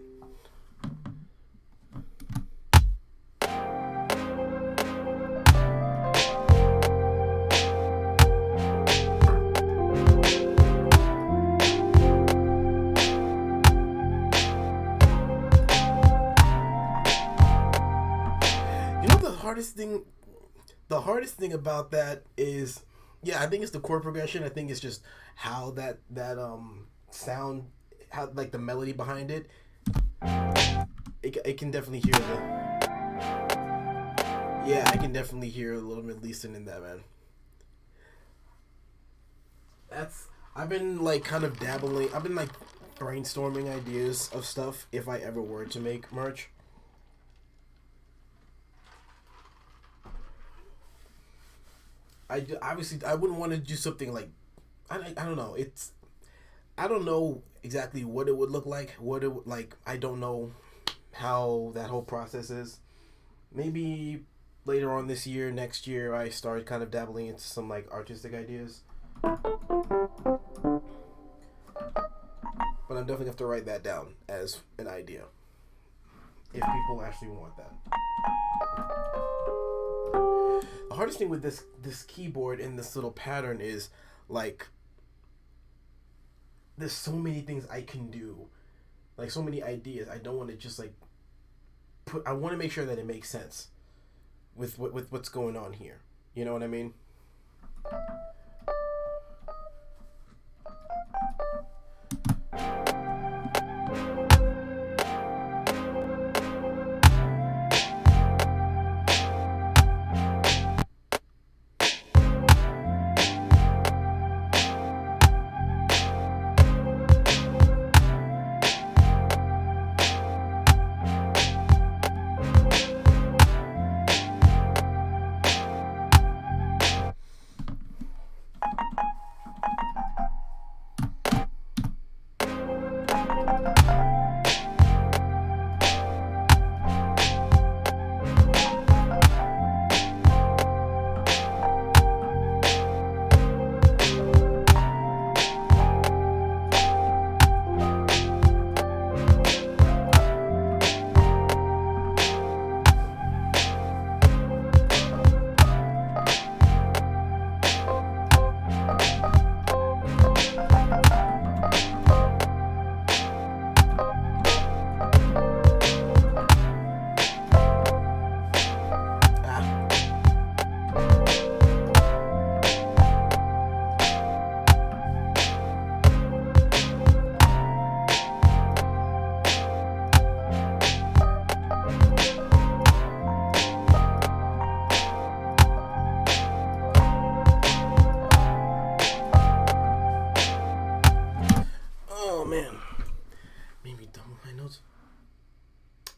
The hardest thing about that is, yeah, I think it's the chord progression. I think it's just how that sound, how like the melody behind it. It can definitely hear I can definitely hear a little bit Leeson in that, man. I've been like kind of dabbling. I've been like brainstorming ideas of stuff if I ever were to make merch. Obviously I wouldn't want to do something like I don't know. I don't know exactly what it would look like. What it would like. I don't know how that whole process is. Maybe later on this year, next year, I start kind of dabbling into some like artistic ideas. But I'm definitely have to write that down as an idea if people actually want that. The hardest thing with this keyboard and this little pattern is like there's so many things I can do, like so many ideas. I don't want to just like I want to make sure that it makes sense with what's going on here. You know what I mean?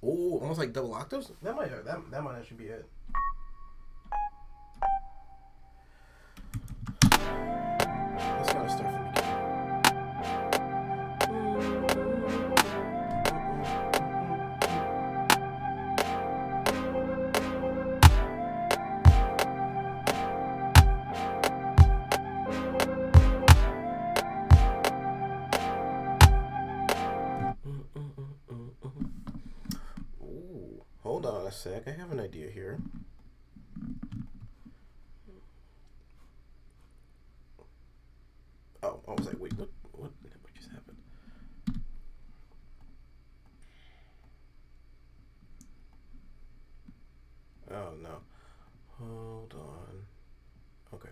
Oh, almost like double octaves? That might hurt. That might actually be it. Let's kind of start from the beginning. Hold on a sec. I have an idea here. Oh, I was like, wait, what just happened? Oh no. Hold on. Okay.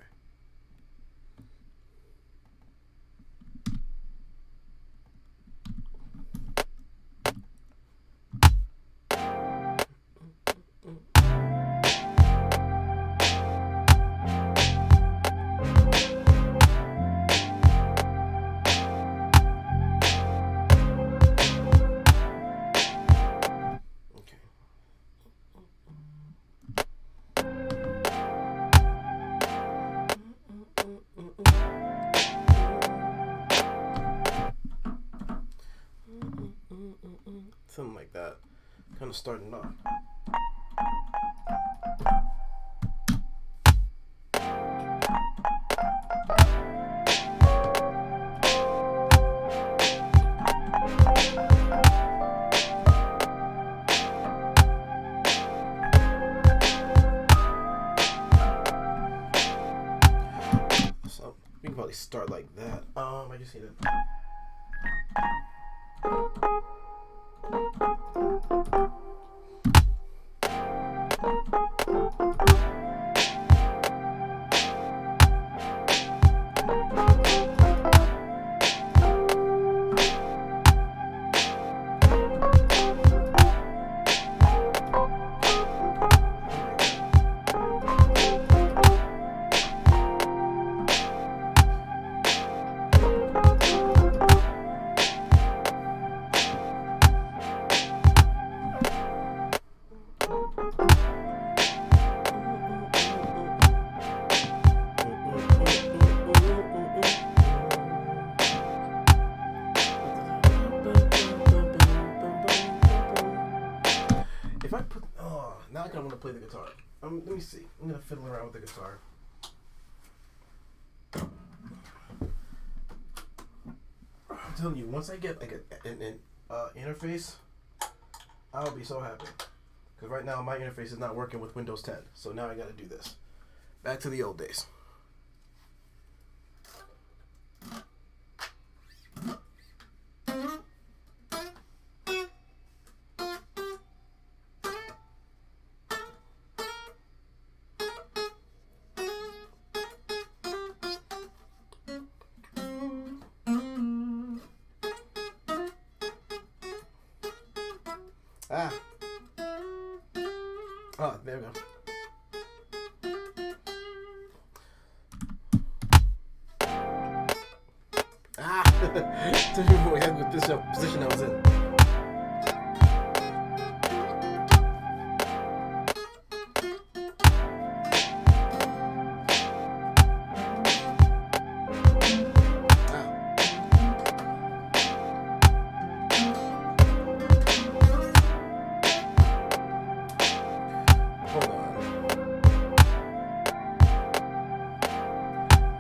Something like that. Kind of starting off. So we can probably start like that. I just need to. want to play the guitar. Let me see. I'm gonna fiddle around with the guitar. I'm telling you, once I get like an interface, I'll be so happy. Because right now my interface is not working with Windows 10, so now I got to do this. Back to the old days. Oh, there we go. Took me for ahead with this position I was in.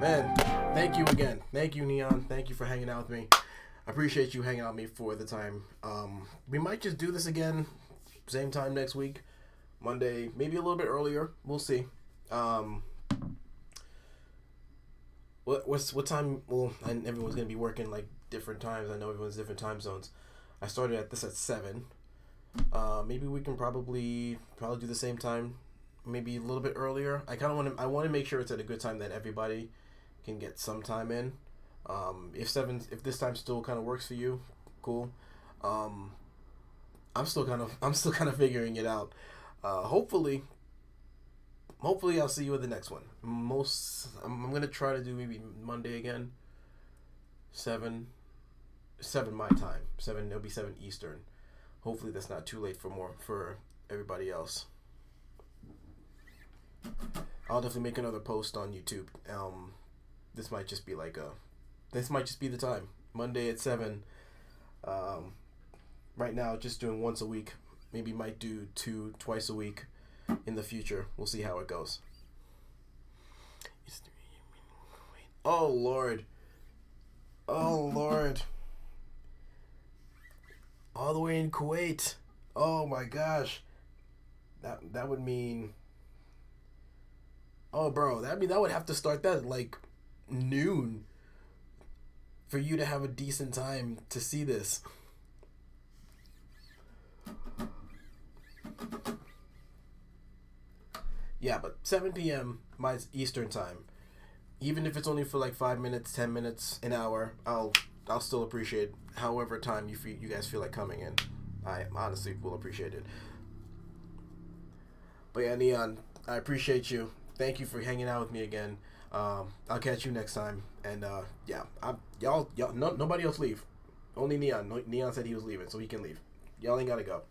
Man, thank you again. Thank you, Neon. Thank you for hanging out with me. I appreciate you hanging out with me for the time. We might just do this again, same time next week, Monday, maybe a little bit earlier. We'll see. What time? Well, and everyone's gonna be working like different times. I know everyone's different time zones. I started at 7. Maybe we can probably do the same time, maybe a little bit earlier. I want to make sure it's at a good time that everybody can get some time in. If this time still kind of works for you, cool. I'm still kind of figuring it out. Hopefully I'll see you at the next one. I'm gonna try to do maybe Monday again. 7 my time. 7, it'll be 7 Eastern. Hopefully that's not too late for everybody else. I'll definitely make another post on YouTube. This might just be the time. Monday at 7. Right now, just doing once a week. Maybe might do twice a week in the future. We'll see how it goes. Oh Lord. Oh Lord. All the way in Kuwait. Oh my gosh. That would mean. Oh, bro, that would have to start that at like noon for you to have a decent time to see this. Yeah, but 7 p.m. my Eastern time. Even if it's only for like 5 minutes, 10 minutes, an hour, I'll still appreciate however time you guys feel like coming in. I honestly will appreciate it. But yeah, Neon, I appreciate you. Thank you for hanging out with me again. I'll catch you next time. And yeah, y'all, nobody else leave. Only Neon. Neon said he was leaving, so he can leave. Y'all ain't gotta go.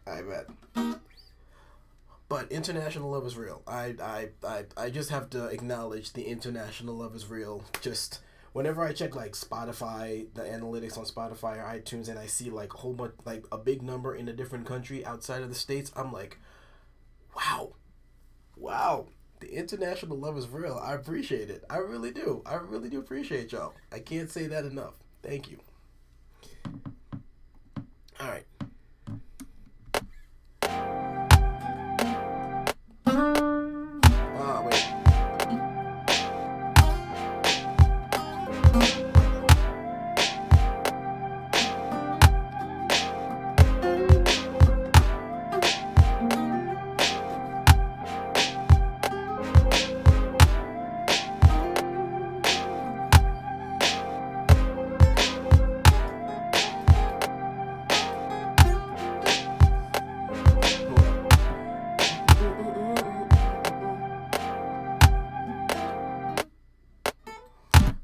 I bet. But international love is real. I just have to acknowledge the international love is real. Just whenever I check like Spotify, the analytics on Spotify or iTunes, and I see like a whole bunch, like a big number in a different country outside of the States, I'm like, wow, the international love is real. I appreciate it. I really do. I really do appreciate y'all. I can't say that enough. Thank you. All right. Wait.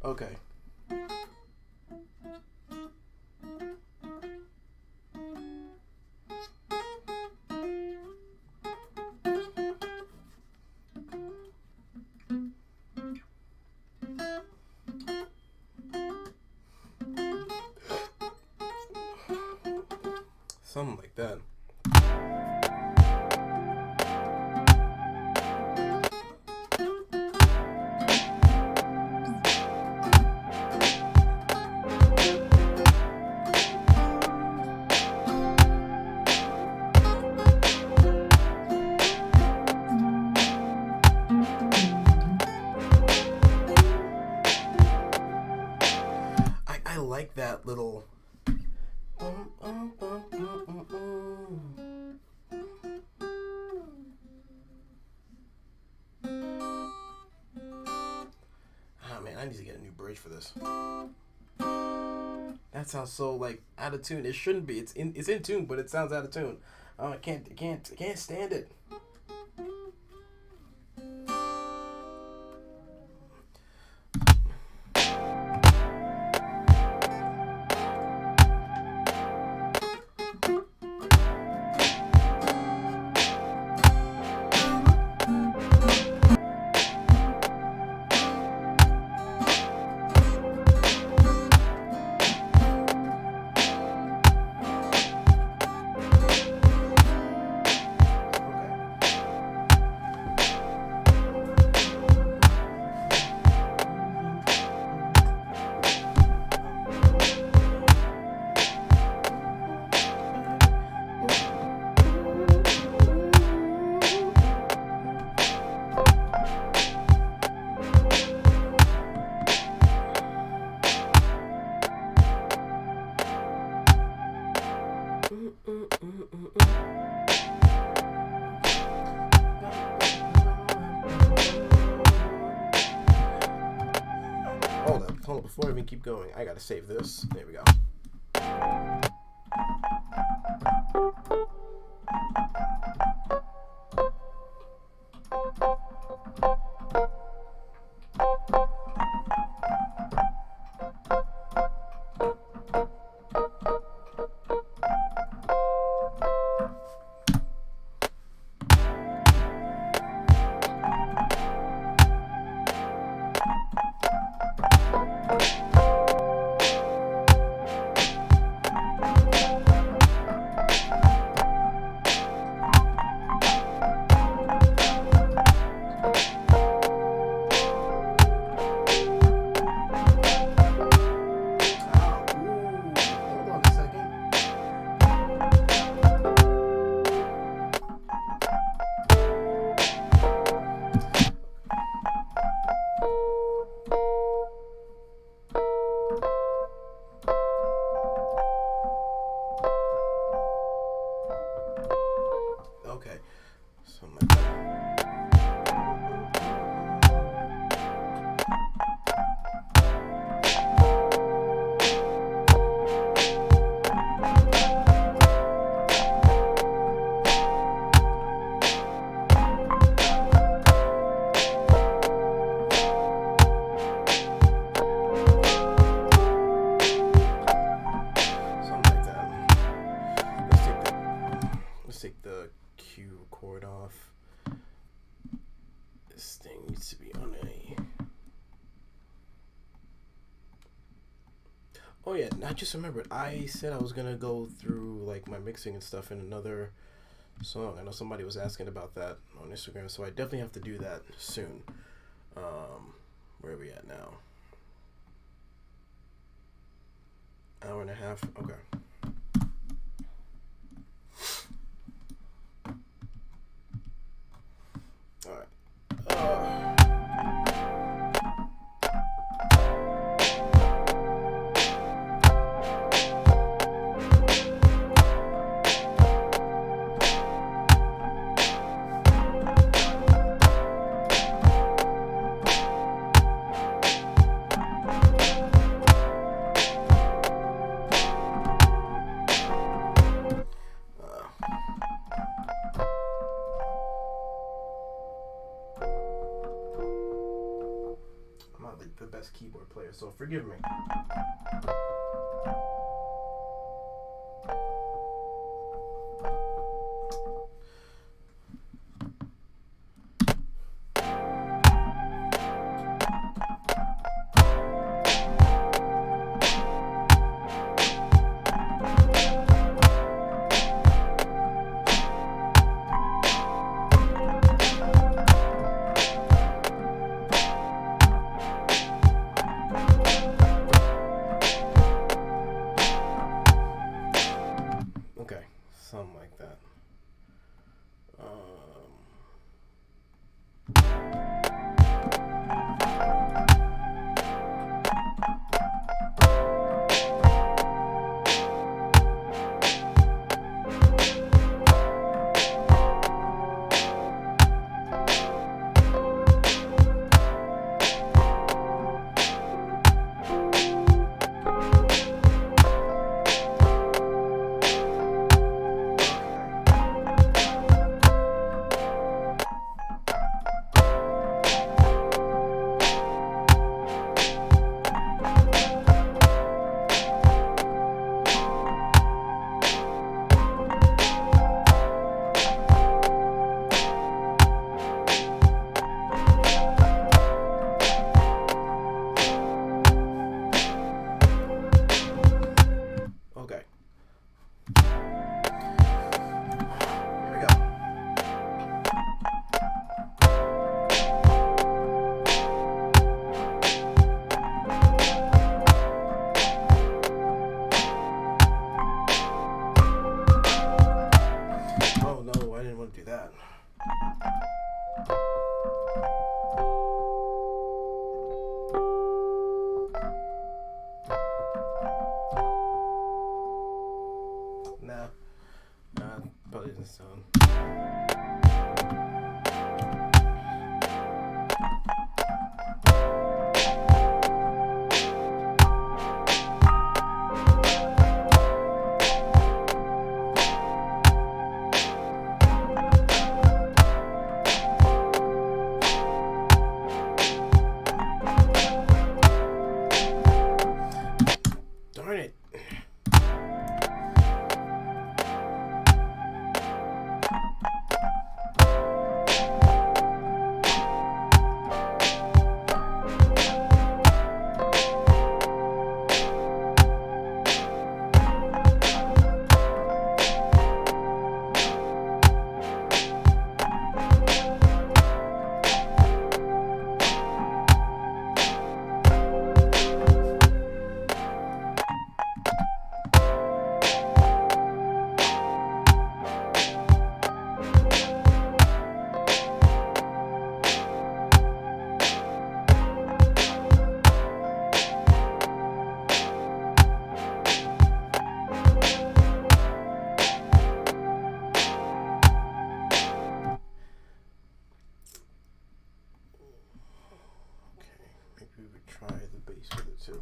Okay. something like that. I like that little. Oh man, I need to get a new bridge for this. That sounds so like out of tune. It shouldn't be. It's in tune, but it sounds out of tune. Oh, I can't stand it. Hold on, before I even keep going, I gotta save this. There we go. Okay, so my take the Q chord off. This thing needs to be on a. Oh yeah, I just remembered. I said I was gonna go through like my mixing and stuff in another song. I know somebody was asking about that on Instagram, so I definitely have to do that soon. Where are we at now? Hour and a half. Okay. All right. The best keyboard player, so forgive me. something like that. Okay. Here we go. Oh no, I didn't want to do that. Nah, probably doesn't sound. Darn it. Maybe we would try the bass with it too.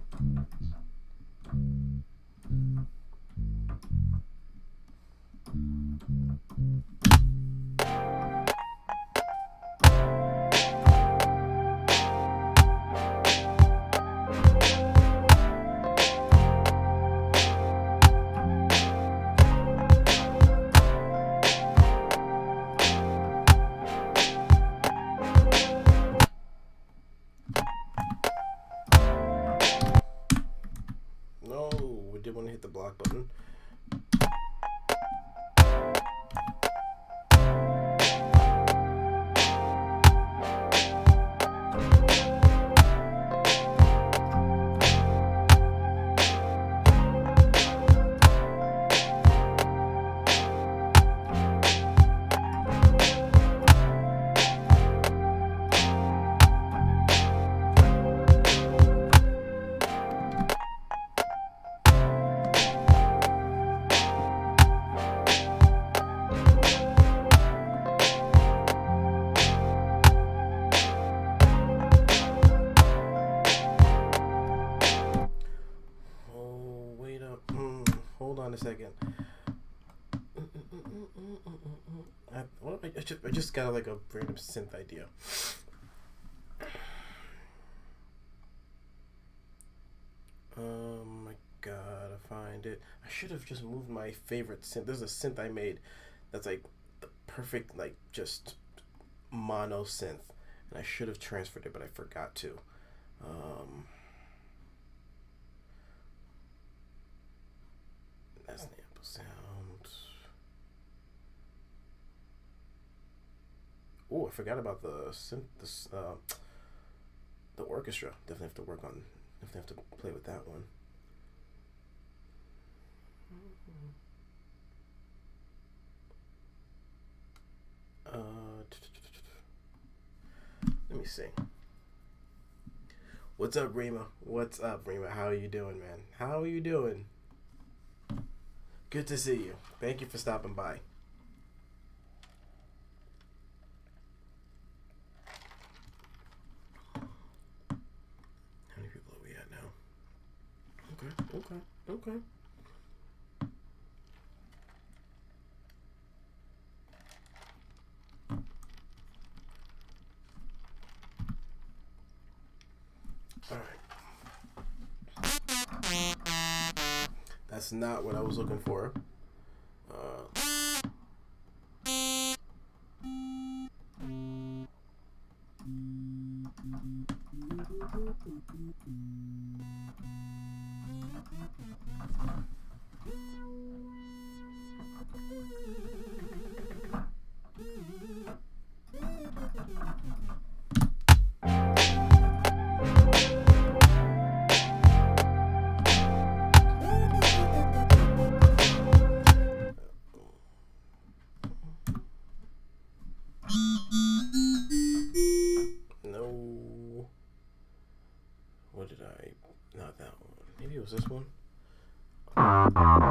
No, we did want to hit the block button. Hold on a second. I just got like a random synth idea. Oh my god, I find it. I should have just moved my favorite synth. There's a synth I made that's like the perfect, like just mono synth, and I should have transferred it, but I forgot to. That's the ample sound. Oh, I forgot about the synth. The orchestra. Definitely have to work on. Definitely have to play with that one. Let me see. What's up, Rima? What's up, Rima? How are you doing, man? How are you doing? Good to see you. Thank you for stopping by. How many people are we at now? Okay. All right. That's not what I was looking for. No. What did I? Not that one. Maybe it was this one. Nah.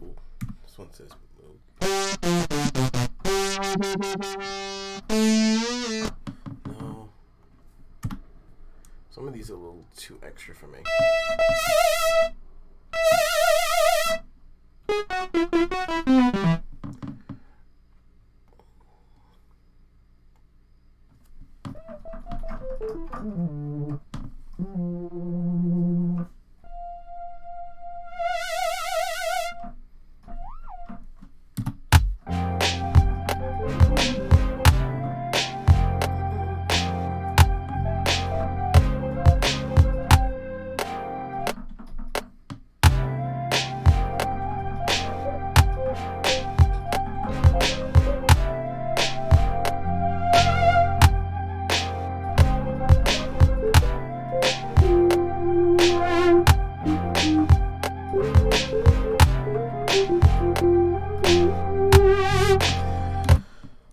Ooh, this one says move. No. Some of these are a little too extra for me.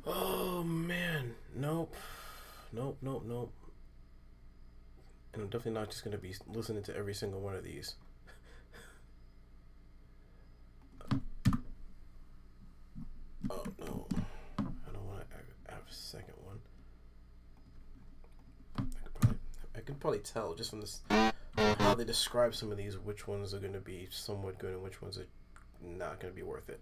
Oh man, nope. And I'm definitely not just gonna be listening to every single one of these. Oh no, I don't want to have a second one. I could probably tell just from this how they describe some of these which ones are gonna be somewhat good and which ones are not gonna be worth it.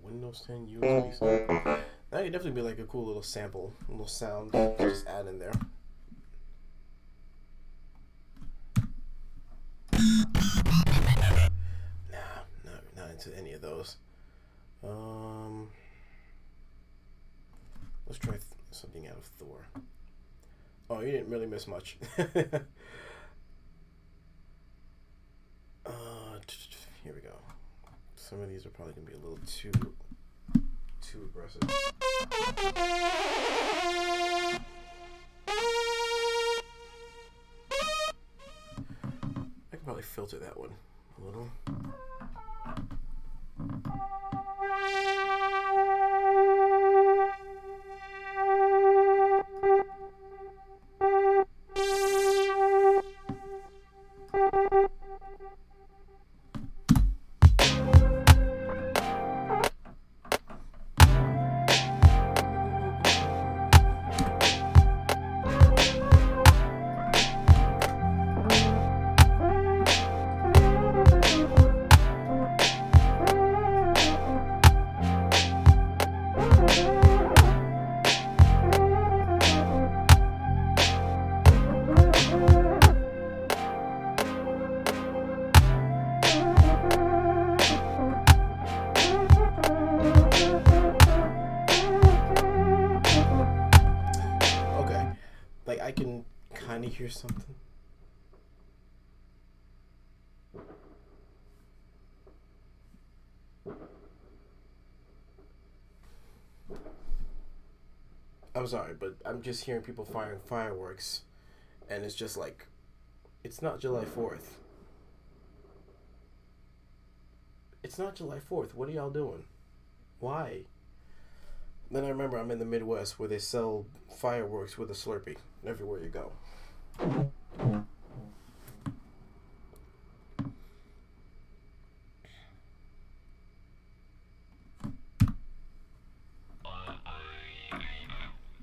Windows 10 USB sample. That could definitely be like a cool little sample, a little sound to just add in there. Nah, not into any of those. Let's try something out of Thor. Oh, you didn't really miss much. Here we go. Some of these are probably gonna be a little too aggressive. I can probably filter that one a little. I can kind of hear something. I'm sorry, but I'm just hearing people firing fireworks, and it's just like, it's not July 4th. It's not July 4th. What are y'all doing? Why? Then I remember I'm in the Midwest where they sell fireworks with a Slurpee everywhere you go.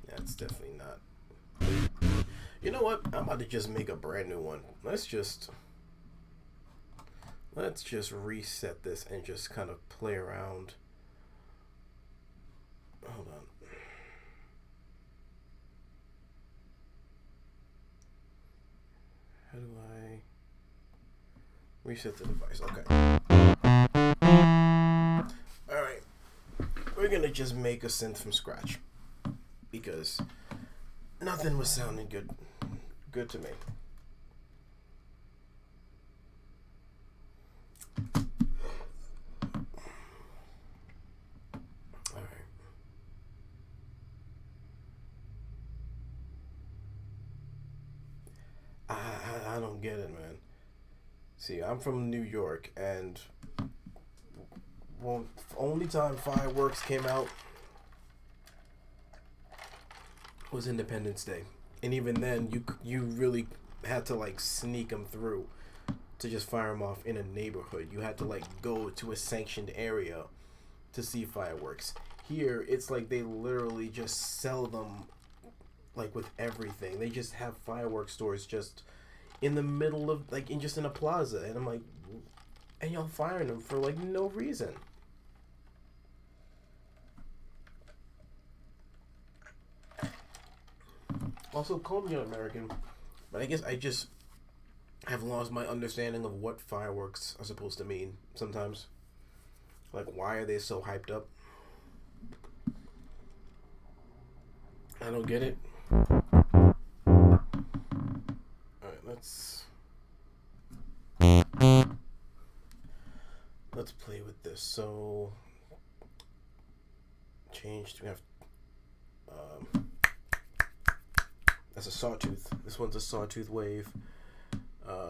That's definitely not. You know what? I'm about to just make a brand new one. Let's just reset this and just kind of play around. Hold on. How do I reset the device? Okay. Alright. We're gonna just make a synth from scratch. Because nothing was sounding good to me. Alright. I don't get it, man. See, I'm from New York, and only time fireworks came out was Independence Day, and even then, you really had to like sneak them through to just fire them off in a neighborhood. You had to like go to a sanctioned area to see fireworks. Here, it's like they literally just sell them like with everything. They just have fireworks stores just in the middle of like in a plaza, and I'm like, and y'all firing them for like no reason. Also, call me an American, but I guess I just have lost my understanding of what fireworks are supposed to mean sometimes. Like, why are they so hyped up? I don't get it. Alright, let's play with this. So, changed. We have that's a sawtooth. This one's a sawtooth wave.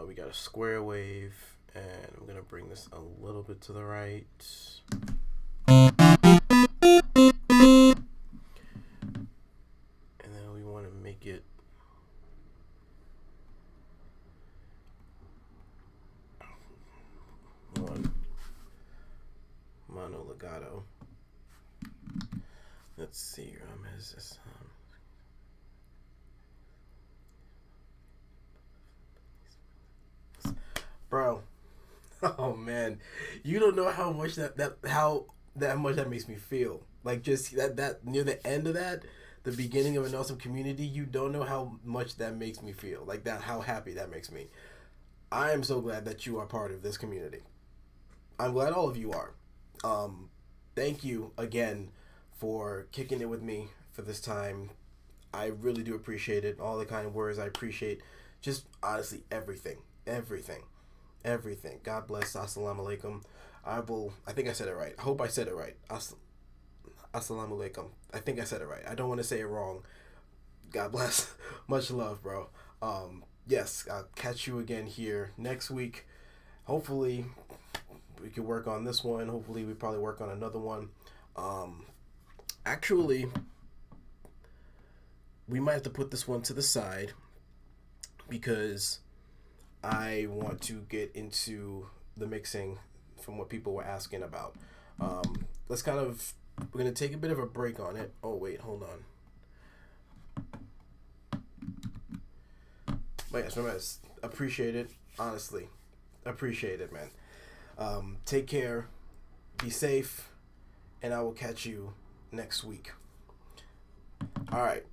We got a square wave, and I'm gonna bring this a little bit to the right. And then we want to make it one mono legato. Let's see. Is this? Bro, oh man, you don't know how much that much that makes me feel. Like, just that near the end of that, the beginning of an awesome community, you don't know how much that makes me feel. Like that, how happy that makes me. I am so glad that you are part of this community. I'm glad all of you are. Thank you again for kicking it with me for this time. I really do appreciate it. All the kind words, I appreciate just honestly everything. God bless. Assalamu alaikum. I think I said it right. I hope I said it right. Assalamu alaikum. I think I said it right. I don't want to say it wrong. God bless. Much love, bro. Yes, I'll catch you again here next week. Hopefully we can work on this one. Hopefully we probably work on another one. Actually, we might have to put this one to the side because I want to get into the mixing from what people were asking about. We're going to take a bit of a break on it. Oh, wait, hold on. But yes, remember, appreciate it. Honestly, appreciate it, man. Take care. Be safe. And I will catch you next week. All right.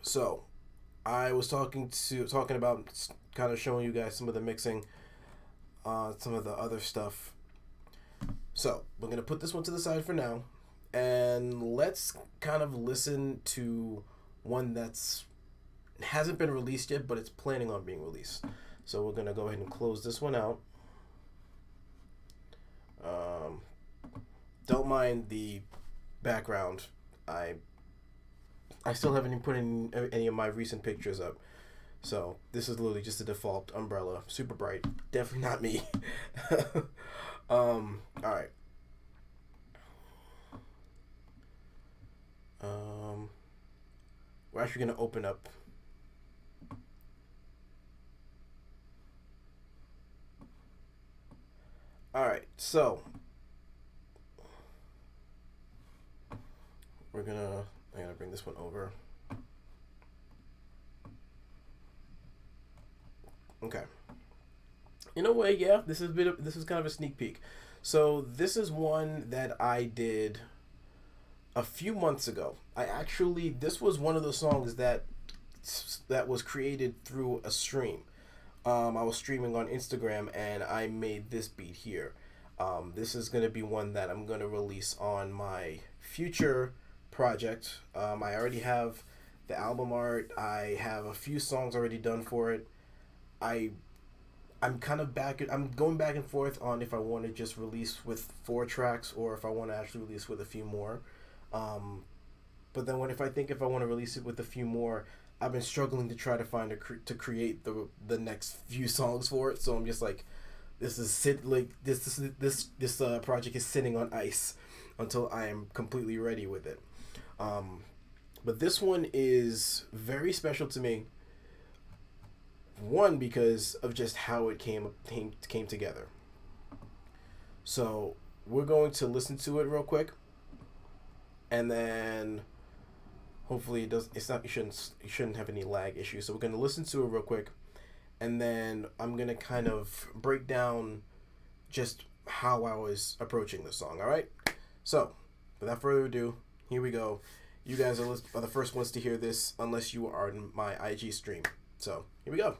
So, I was talking about kind of showing you guys some of the mixing, some of the other stuff. So, we're going to put this one to the side for now, and let's kind of listen to one that's hasn't been released yet, but it's planning on being released. So, we're going to go ahead and close this one out. Don't mind the background. I still haven't put in any of my recent pictures up. So this is literally just a default umbrella, super bright. Definitely not me. All right. Um, we're actually gonna open up. All right, so I'm gonna bring this one over. Okay. In a way, yeah, this is kind of a sneak peek. So this is one that I did a few months ago. This was one of the songs that was created through a stream. I was streaming on Instagram and I made this beat here. This is gonna be one that I'm gonna release on my future project. I already have the album art. I have a few songs already done for it. I I'm kind of back. I'm going back and forth on if I want to just release with 4 tracks or if I want to actually release with a few more. Um, but then if I want to release it with a few more, I've been struggling to try to to create the next few songs for it. So I'm just like, this project is sitting on ice until I am completely ready with it. Um, but this one is very special to me. One, because of just how it came together. So we're going to listen to it real quick, and then hopefully it does. It's not. You shouldn't have any lag issues. So we're going to listen to it real quick, and then I'm gonna kind of break down just how I was approaching the song. All right. So without further ado, here we go. You guys are the first ones to hear this, unless you are in my IG stream. So here we go.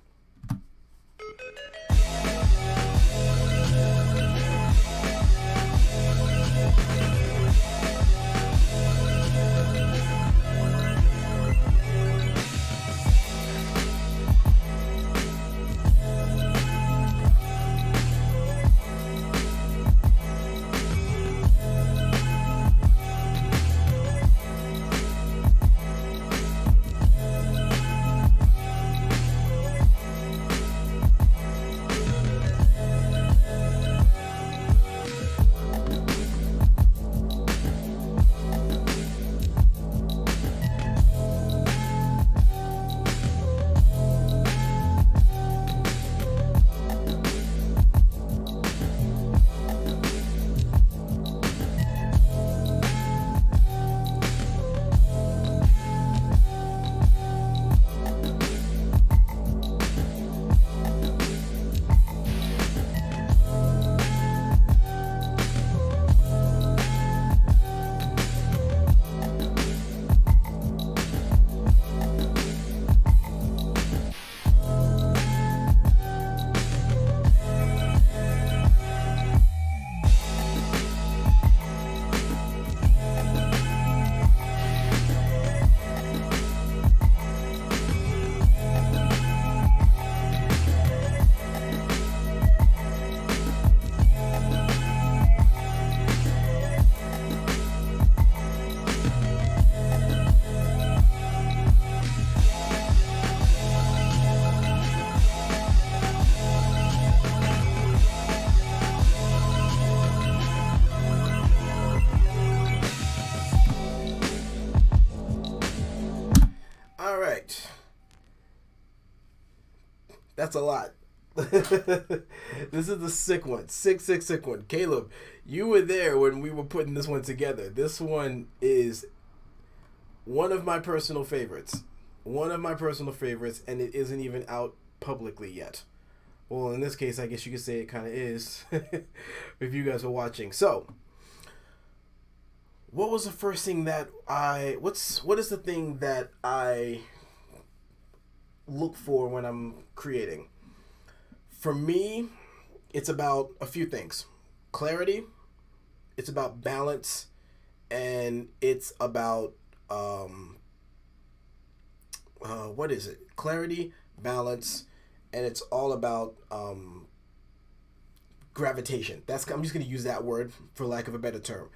All right. That's a lot. This is the sick one. Sick one. Caleb, you were there when we were putting this one together. This one is one of my personal favorites. One of my personal favorites, and it isn't even out publicly yet. Well, in this case, I guess you could say it kind of is if you guys are watching. So, what was the first thing that what is the thing that I look for when I'm creating? For me, it's about a few things. Clarity, it's about balance, and it's about what is it? Clarity, balance, and it's all about gravitation. I'm just going to use that word for lack of a better term.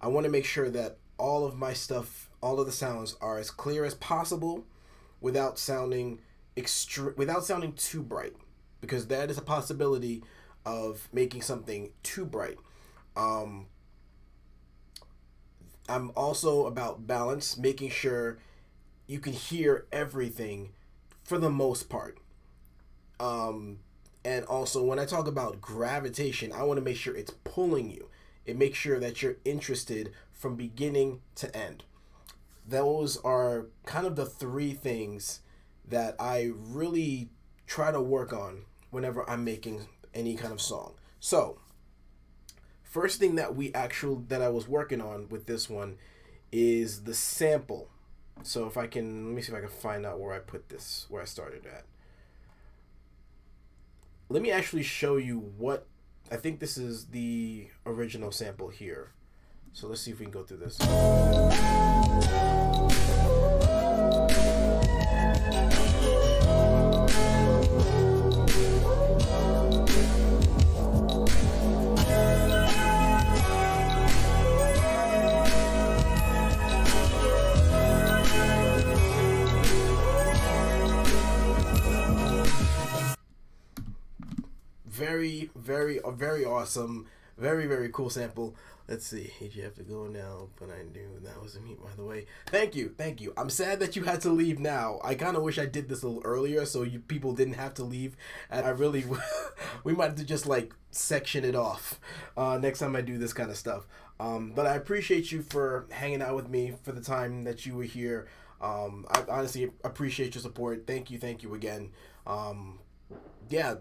I want to make sure that all of my stuff, all of the sounds are as clear as possible without sounding without sounding too bright, because that is a possibility of making something too bright. I'm also about balance, making sure you can hear everything for the most part. And also, when I talk about gravitation, I want to make sure it's pulling you. It makes sure that you're interested from beginning to end. Those are kind of the three things that I really try to work on whenever I'm making any kind of song. So, first thing that I was working on with this one is the sample. So let me see if I can find out where I started at. Let me actually show you I think this is the original sample here. So let's see if we can go through this. Very awesome. Very, very cool sample. Let's see. You have to go now, but I knew that was me, by the way. Thank you. I'm sad that you had to leave now. I kind of wish I did this a little earlier so you people didn't have to leave. And I really, we might have to just like section it off next time I do this kind of stuff. But I appreciate you for hanging out with me for the time that you were here. I honestly appreciate your support. Thank you again. Yeah,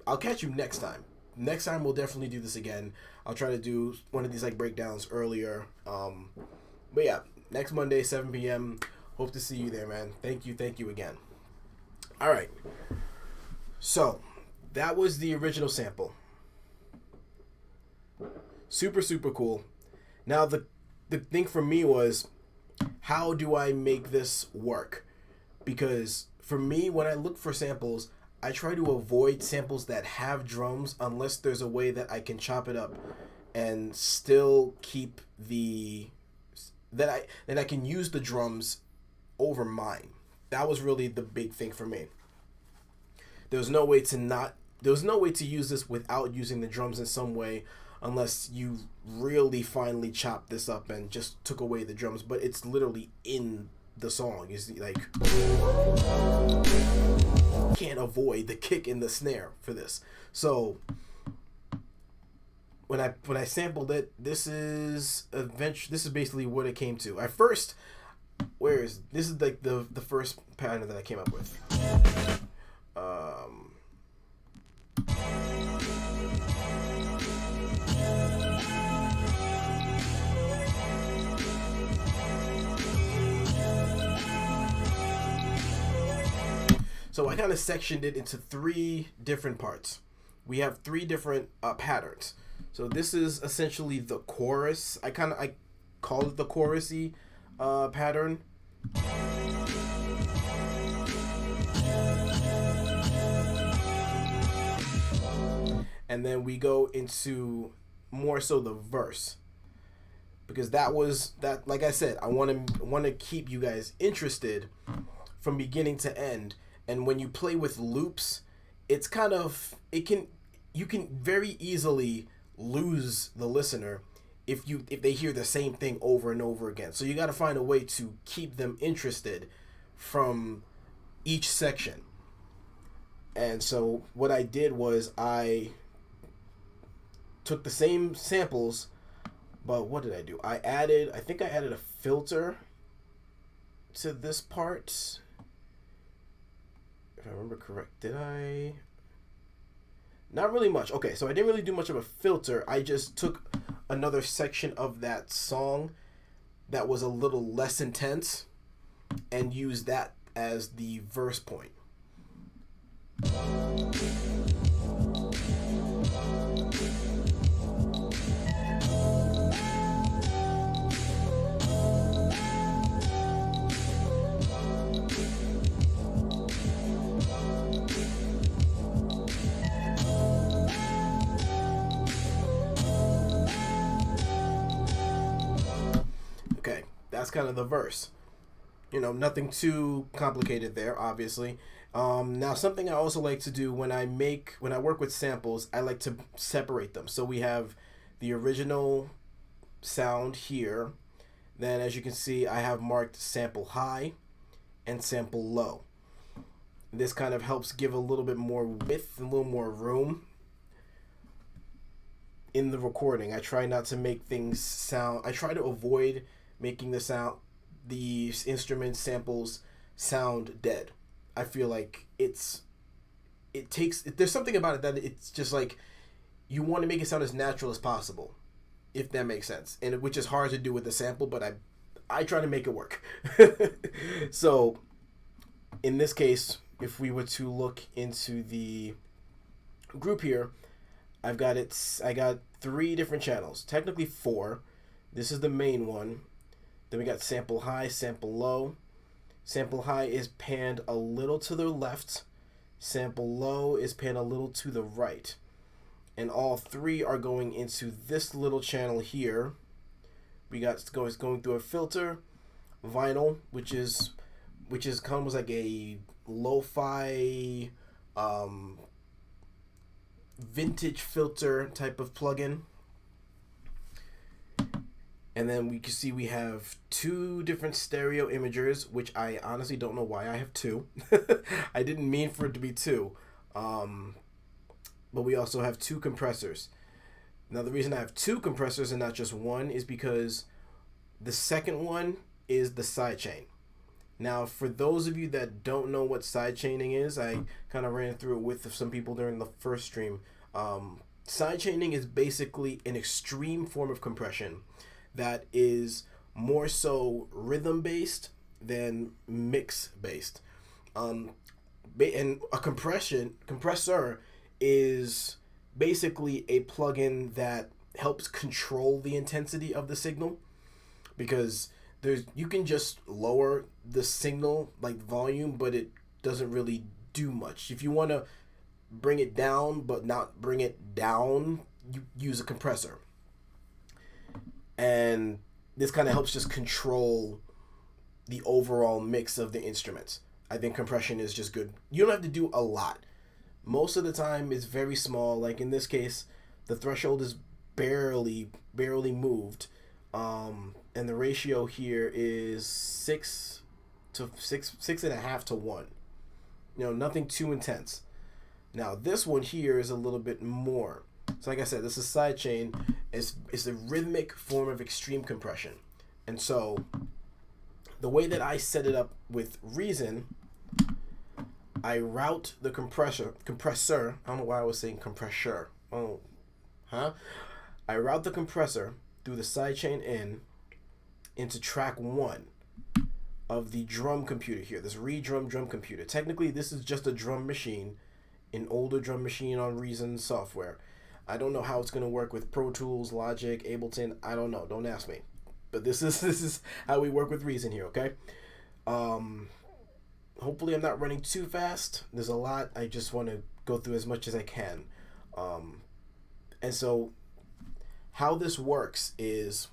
I'll catch you next time. Next time we'll definitely do this again. I'll try to do one of these like breakdowns earlier. But yeah, next Monday, 7 p.m. Hope to see you there, man. Thank you again. All right. So that was the original sample. Super cool. Now the thing for me was, how do I make this work? Because for me, when I look for samples, I try to avoid samples that have drums unless there's a way that I can chop it up and still keep that I can use the drums over mine. That was really the big thing for me. There was no way to use this without using the drums in some way, unless you really finely chopped this up and just took away the drums, but it's literally in the song. Is like, can't avoid the kick and the snare for this. So when I sampled it, this is basically what it came to. This is like the first pattern that I came up with. So I kind of sectioned it into 3 different parts. We have 3 different patterns. So this is essentially the chorus. I call it the chorusy pattern. And then we go into more so the verse, because like I said, I want to keep you guys interested from beginning to end. And when you play with loops, you can very easily lose the listener if they hear the same thing over and over again. So you got to find a way to keep them interested from each section. And so what I did was I took the same samples, but what did I do? I think I added a filter to this part. If I remember correct, did I? Not really much. Okay, so I didn't really do much of a filter. I just took another section of that song that was a little less intense and used that as the verse point. That's kind of the verse. Nothing too complicated there, obviously. Now, something I also like to do when I work with samples, I like to separate them. So we have the original sound here. Then, as you can see, I have marked sample high and sample low. This kind of helps give a little bit more width, a little more room in the recording. I try not to make things sound. I try to avoid making the instrument samples sound dead. I feel like there's something about it that it's just like you want to make it sound as natural as possible, if that makes sense. And which is hard to do with the sample, but I try to make it work. So in this case, if we were to look into the group here, I got 3 different channels, technically 4. This is the main one. Then we got sample high, sample low. Sample high is panned a little to the left. Sample low is panned a little to the right. And all 3 are going into this little channel here. We got going through a filter, vinyl, which is comes like a lo-fi vintage filter type of plugin. And then we can see we have 2 different stereo imagers, which I honestly don't know why I have 2. I didn't mean for it to be 2. But we also have 2 compressors. Now, the reason I have 2 compressors and not just one is because the second one is the sidechain. Now, for those of you that don't know what sidechaining is, I kind of ran through it with some people during the first stream. Sidechaining is basically an extreme form of compression that is more so rhythm-based than mix-based. And a compressor is basically a plugin that helps control the intensity of the signal, because you can just lower the signal like volume, but it doesn't really do much. If you want to bring it down but not bring it down, you use a compressor. And this kind of helps just control the overall mix of the instruments. I think compression is just good. You don't have to do a lot. Most of the time it's very small. Like in this case, the threshold is barely moved. And the ratio here is 6.5 to 1. Nothing too intense. Now this one here is a little bit more. So like I said, this is sidechain. It's a rhythmic form of extreme compression. And so the way that I set it up with Reason, I route the compressor. I don't know why I was saying compressor. I route the compressor through the sidechain into track 1 of the drum computer here, this ReDrum drum computer. Technically, this is just a drum machine, an older drum machine on Reason software. I don't know how it's going to work with Pro Tools, Logic, Ableton. I don't know. Don't ask me. But this is how we work with Reason here, okay? Hopefully I'm not running too fast. There's a lot. I just want to go through as much as I can. And so how this works is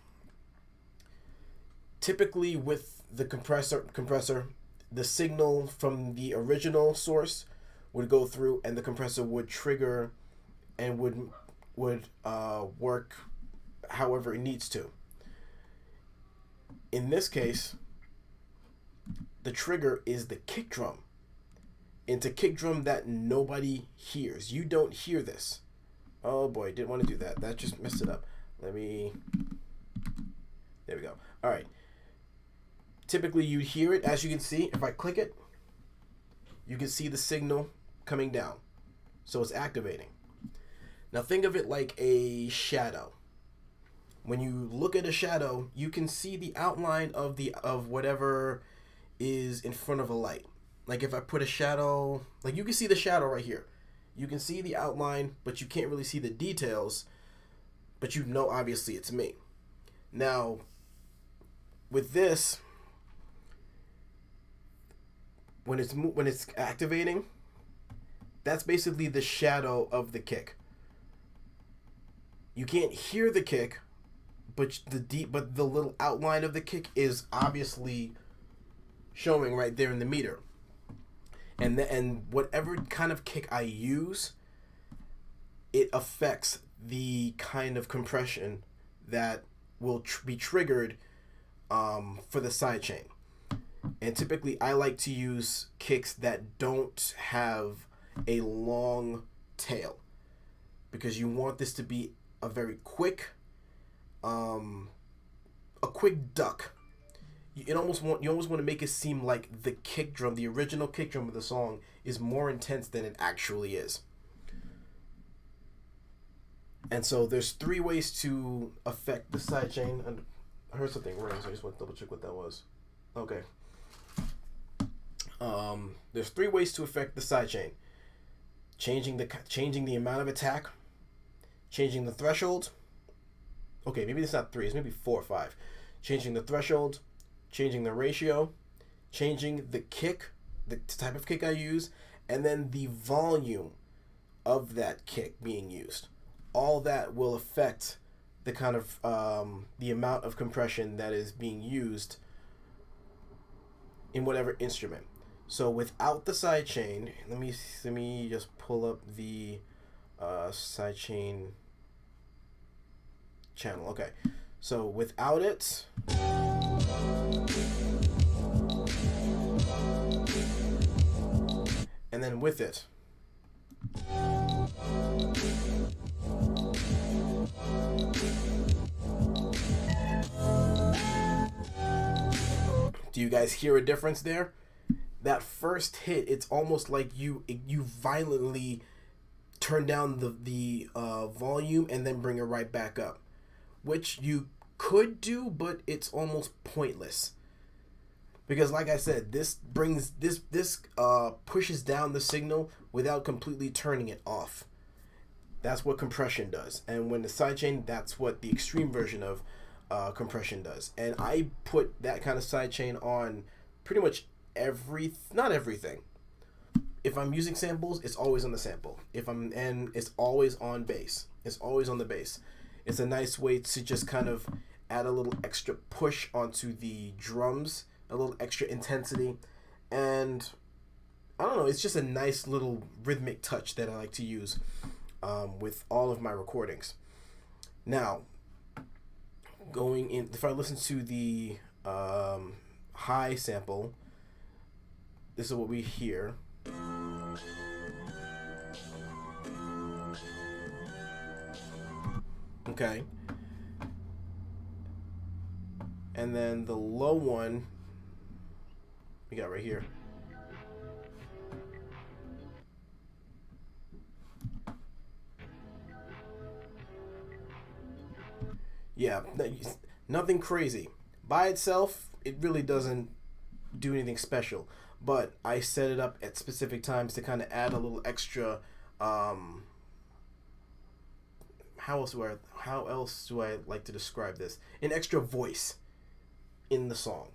typically with the compressor, the signal from the original source would go through and the compressor would trigger and would work however it needs to. In this case, the trigger is the kick drum. It's a kick drum that nobody hears. You don't hear this. Oh boy, didn't want to do that. That just messed it up. There we go. All right. Typically you'd hear it, as you can see. If I click it, you can see the signal coming down. So it's activating. Now think of it like a shadow. When you look at a shadow, you can see the outline of whatever is in front of a light. Like if I put a shadow, like you can see the shadow right here. You can see the outline, but you can't really see the details, but you know obviously it's me. Now, with this, when it's activating, that's basically the shadow of the kick. You can't hear the kick, but the little outline of the kick is obviously showing right there in the meter. And whatever kind of kick I use, it affects the kind of compression that will be triggered for the sidechain. And typically I like to use kicks that don't have a long tail, because you want this to be a very quick duck. You almost want to make it seem like the kick drum, the original kick drum of the song, is more intense than it actually is. And so there's 3 ways to affect the sidechain. And I heard something ring, so I just want to double check what that was. Okay. There's 3 ways to affect the sidechain: changing the amount of attack, changing the threshold. Okay, maybe it's not 3, it's maybe 4 or 5. Changing the threshold, changing the ratio, changing the kick, the type of kick I use, and then the volume of that kick being used. All that will affect the kind of the amount of compression that is being used in whatever instrument. So without the sidechain, let me just pull up the sidechain channel. Okay, so without it, and then with it. Do you guys hear a difference there? That first hit, it's almost like you violently turn down the volume and then bring it right back up, which you could do, but it's almost pointless, because like I said, this pushes down the signal without completely turning it off. That's what compression does. And when the sidechain, that's what the extreme version of compression does. And I put that kind of sidechain on pretty much not everything. If I'm using samples, it's always on the sample. And it's always on bass. It's always on the bass. It's a nice way to just kind of add a little extra push onto the drums, a little extra intensity, and I don't know, it's just a nice little rhythmic touch that I like to use with all of my recordings. Now, going in, if I listen to the high sample, this is what we hear. Okay. And then the low one we got right here. Yeah, nothing crazy. By itself, it really doesn't do anything special. But I set it up at specific times to kind of add a little extra. How else do I like to describe this? An extra voice in the song.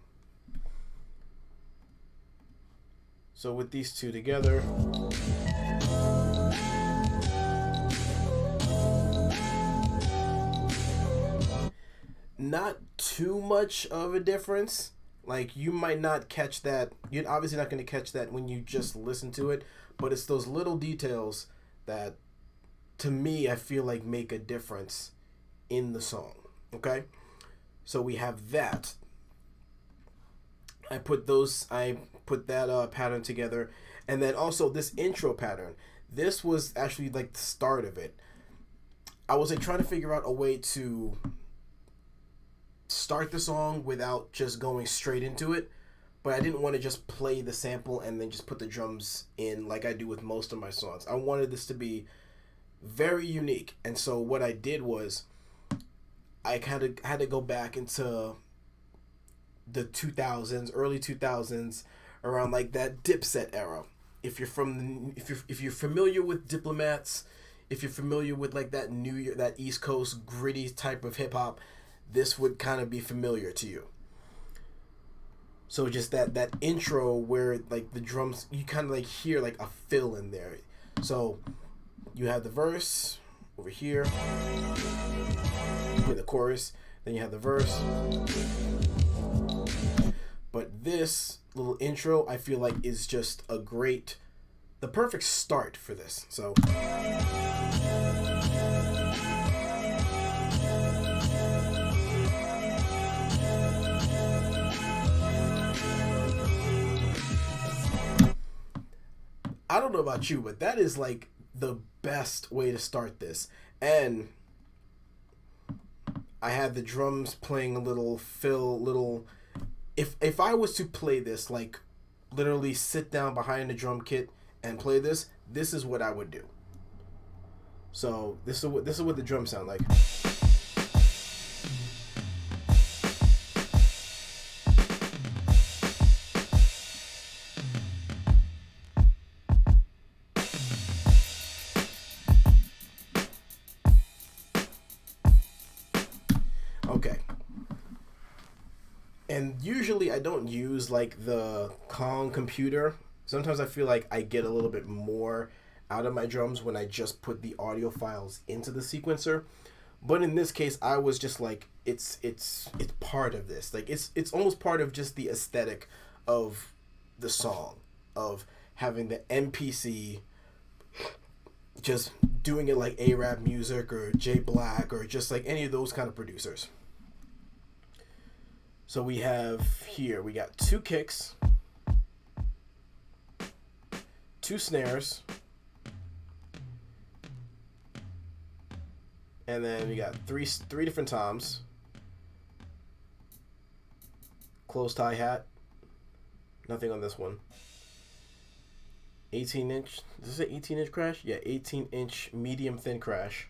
So with these two together. Not too much of a difference. Like, you might not catch that. You're obviously not going to catch that when you just listen to it. But it's those little details that, to me, I feel like make a difference in the song. Okay? So we have that. I put that pattern together. And then also this intro pattern. This was actually like the start of it. I was like trying to figure out a way to start the song without just going straight into it, but I didn't want to just play the sample and then just put the drums in like I do with most of my songs. I wanted this to be very unique, and so what I did was I kind of had to go back into the 2000s, early 2000s, around like that Dipset era. If you're familiar with Diplomats, if you're familiar with like that that East Coast gritty type of hip hop, this would kind of be familiar to you. So just that intro where like the drums, you kind of like hear like a fill in there. So you have the verse over here, you hear the chorus, then you have the verse. But this little intro, I feel like is just the perfect start for this. So. I don't know about you, but that is like the best way to start this. And I had the drums playing a little fill, little. If I was to play this, like literally sit down behind the drum kit and play this, this is what I would do. So this is what the drums sound like. Okay. And usually I don't use like the Kong computer. Sometimes I feel like I get a little bit more out of my drums when I just put the audio files into the sequencer. But in this case, I was just like, it's part of this. Like it's almost part of just the aesthetic of the song, of having the MPC just doing it like A-Rap Music or J Black or just like any of those kind of producers. So we got 2 kicks, 2 snares, and then we got three different toms, closed hi-hat, nothing on this one. 18-inch, is this an 18-inch crash? Yeah, 18-inch medium thin crash.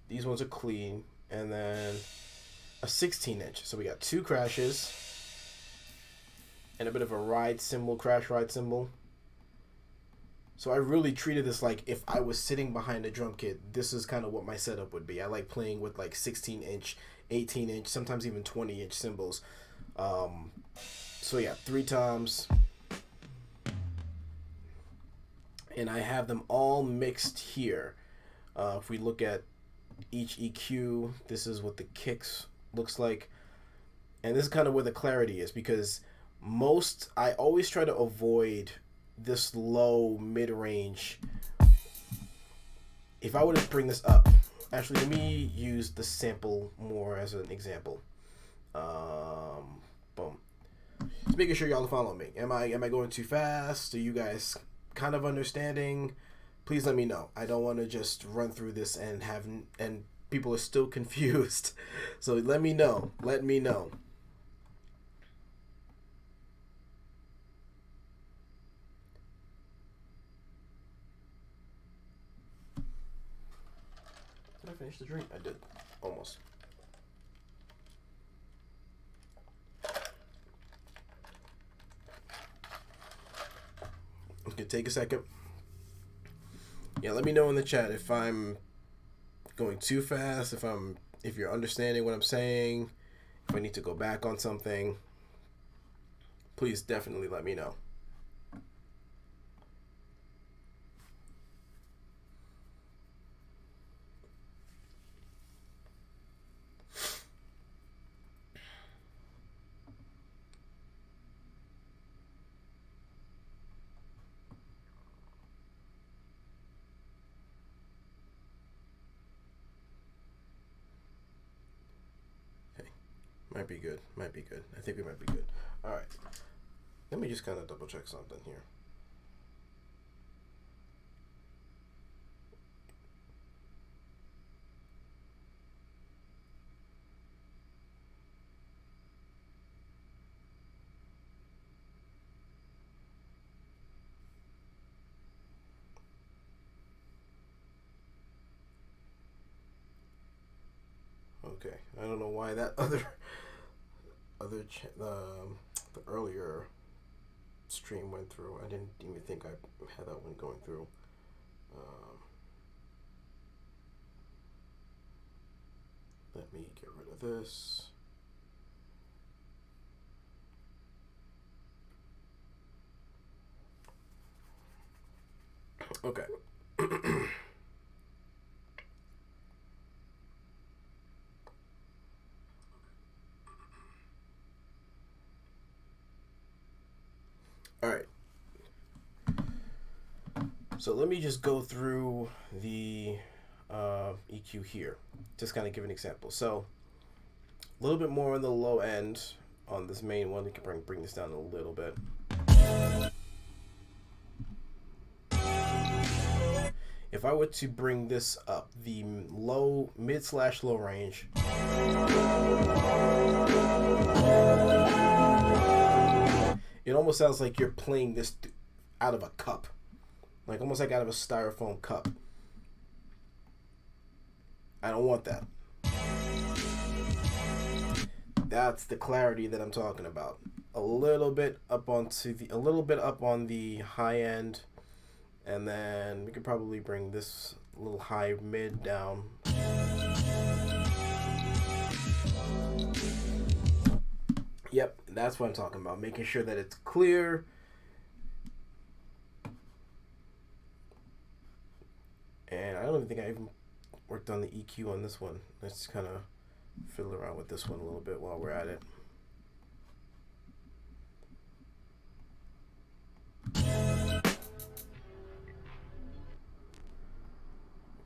These ones are clean, and then a 16-inch. So we got 2 crashes and a bit of a crash ride cymbal. So I really treated this like if I was sitting behind a drum kit, this is kind of what my setup would be. I like playing with like 16-inch, 18-inch, sometimes even 20-inch cymbals. So yeah, 3 toms. And I have them all mixed here. If we look at each EQ, this is what the kicks looks like. And this is kind of where the clarity is, because I always try to avoid this low mid-range. If I were to bring this up, actually let me use the sample more as an example. Boom. Just making sure y'all are following me. Am I going too fast? Are you guys kind of understanding? Please let me know. I don't want to just run through this and people are still confused. So let me know. Let me know. Did I finish the drink? I did. Almost. Okay, take a second. Yeah, let me know in the chat if I'm going too fast, if you're understanding what I'm saying, if I need to go back on something. Please definitely let me know. Might be good. I think we might be good. All right. Let me just kind of double check something here. Okay. I don't know why that the earlier stream went through. I didn't even think I had that one going through. Let me get rid of this. Okay. So let me just go through the EQ here. Just kind of give an example. So a little bit more on the low end on this main one. We can bring this down a little bit. If I were to bring this up, the mid/low range, it almost sounds like you're playing this out of a cup, like almost like out of a styrofoam cup. I don't want that. That's the clarity that I'm talking about. A little bit up on the high end, and then we could probably bring this little high mid down. Yep, that's what I'm talking about. Making sure that it's clear. And I don't even think I even worked on the EQ on this one. Let's kind of fiddle around with this one a little bit while we're at it.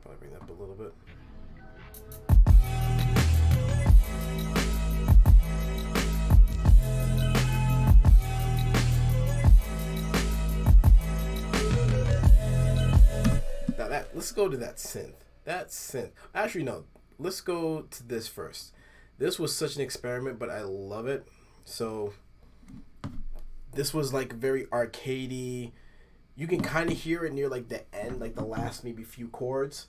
Probably bring that up a little bit. Now let's go to that synth. That synth. Actually, no. Let's go to this first. This was such an experiment, but I love it. So this was like very arcadey. You can kind of hear it near like the end, like the last maybe few chords.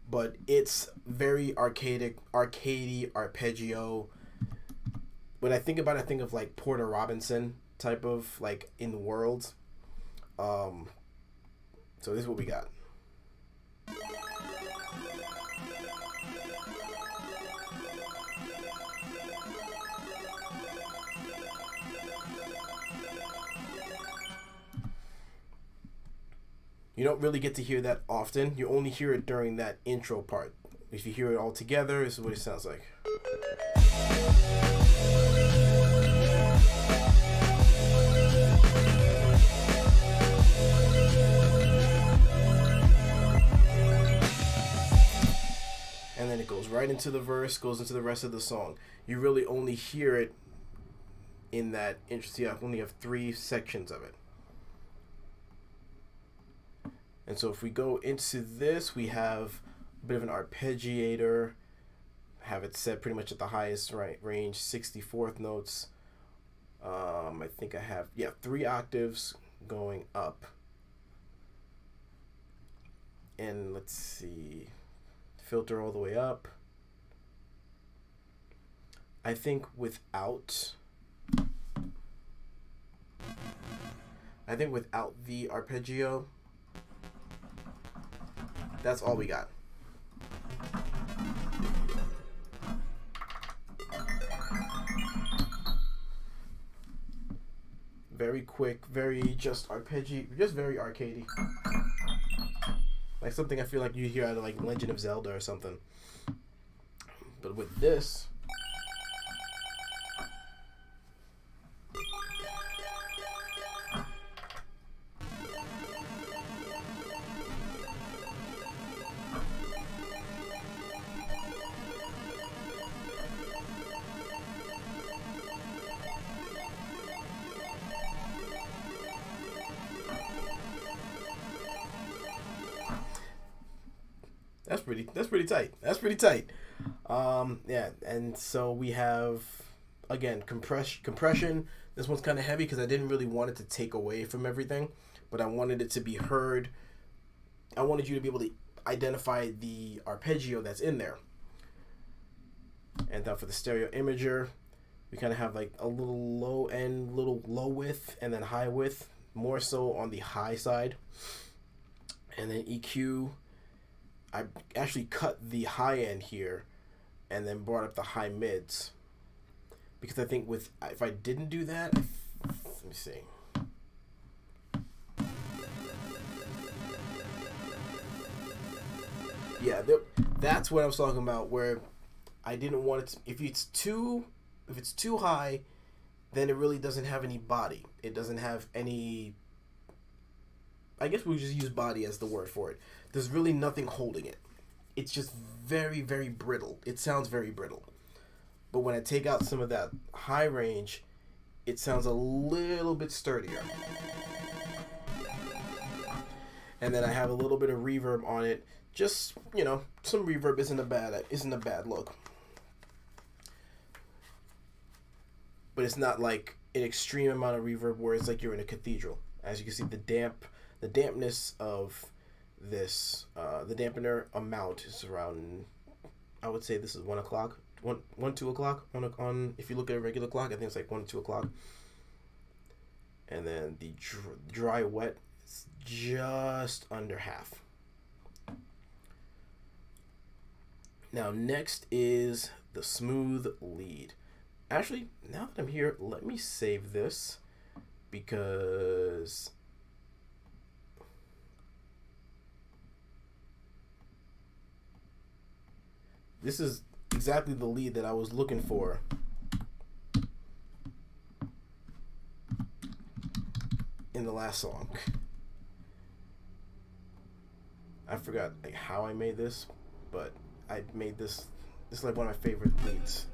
But it's very arcadic, arcadey, arpeggio. When I think about it, I think of like Porter Robinson type of like in the world. So this is what we got. You don't really get to hear that often. You only hear it during that intro part. If you hear it all together, this is what it sounds like. And then it goes right into the verse, goes into the rest of the song. You really only hear it in that intro. See, I only have 3 sections of it. And so if we go into this, we have a bit of an arpeggiator, have it set pretty much at the highest range, 64th notes. I think I have, 3 octaves going up. And let's see, filter all the way up. I think without the arpeggio, that's all we got. Very quick, very just arpeggio, just very arcadey. Like something I feel like you hear out of like Legend of Zelda or something. But with this, that's pretty tight. That's pretty tight. And so we have again compression. This one's kind of heavy because I didn't really want it to take away from everything, but I wanted it to be heard. I wanted you to be able to identify the arpeggio that's in there. And then for the stereo imager, we kind of have like a little low end, little low width, and then high width, more so on the high side. And then EQ, I actually cut the high end here and then brought up the high mids, because I think if I didn't do that, let me see. Yeah, that's what I was talking about, where I didn't want it to, if it's too high, then it really doesn't have any body. It doesn't have any I guess we'll just use body as the word for it. There's really nothing holding it. It's just very, very brittle. It sounds very brittle. But when I take out some of that high range, it sounds a little bit sturdier. And then I have a little bit of reverb on it. Just, you know, some reverb isn't a bad look. But it's not like an extreme amount of reverb where it's like you're in a cathedral. As you can see, the dampness of this, the dampener amount is around, I would say this is 1 o'clock, 2 o'clock on, if you look at a regular clock, I think it's like 1 2 o'clock. And then the dry wet is just under half. Now next is the smooth lead. Actually, now that I'm here, let me save this because this is exactly the lead that I was looking for. In the last song. I forgot like how I made this, but I made this. This is like one of my favorite leads.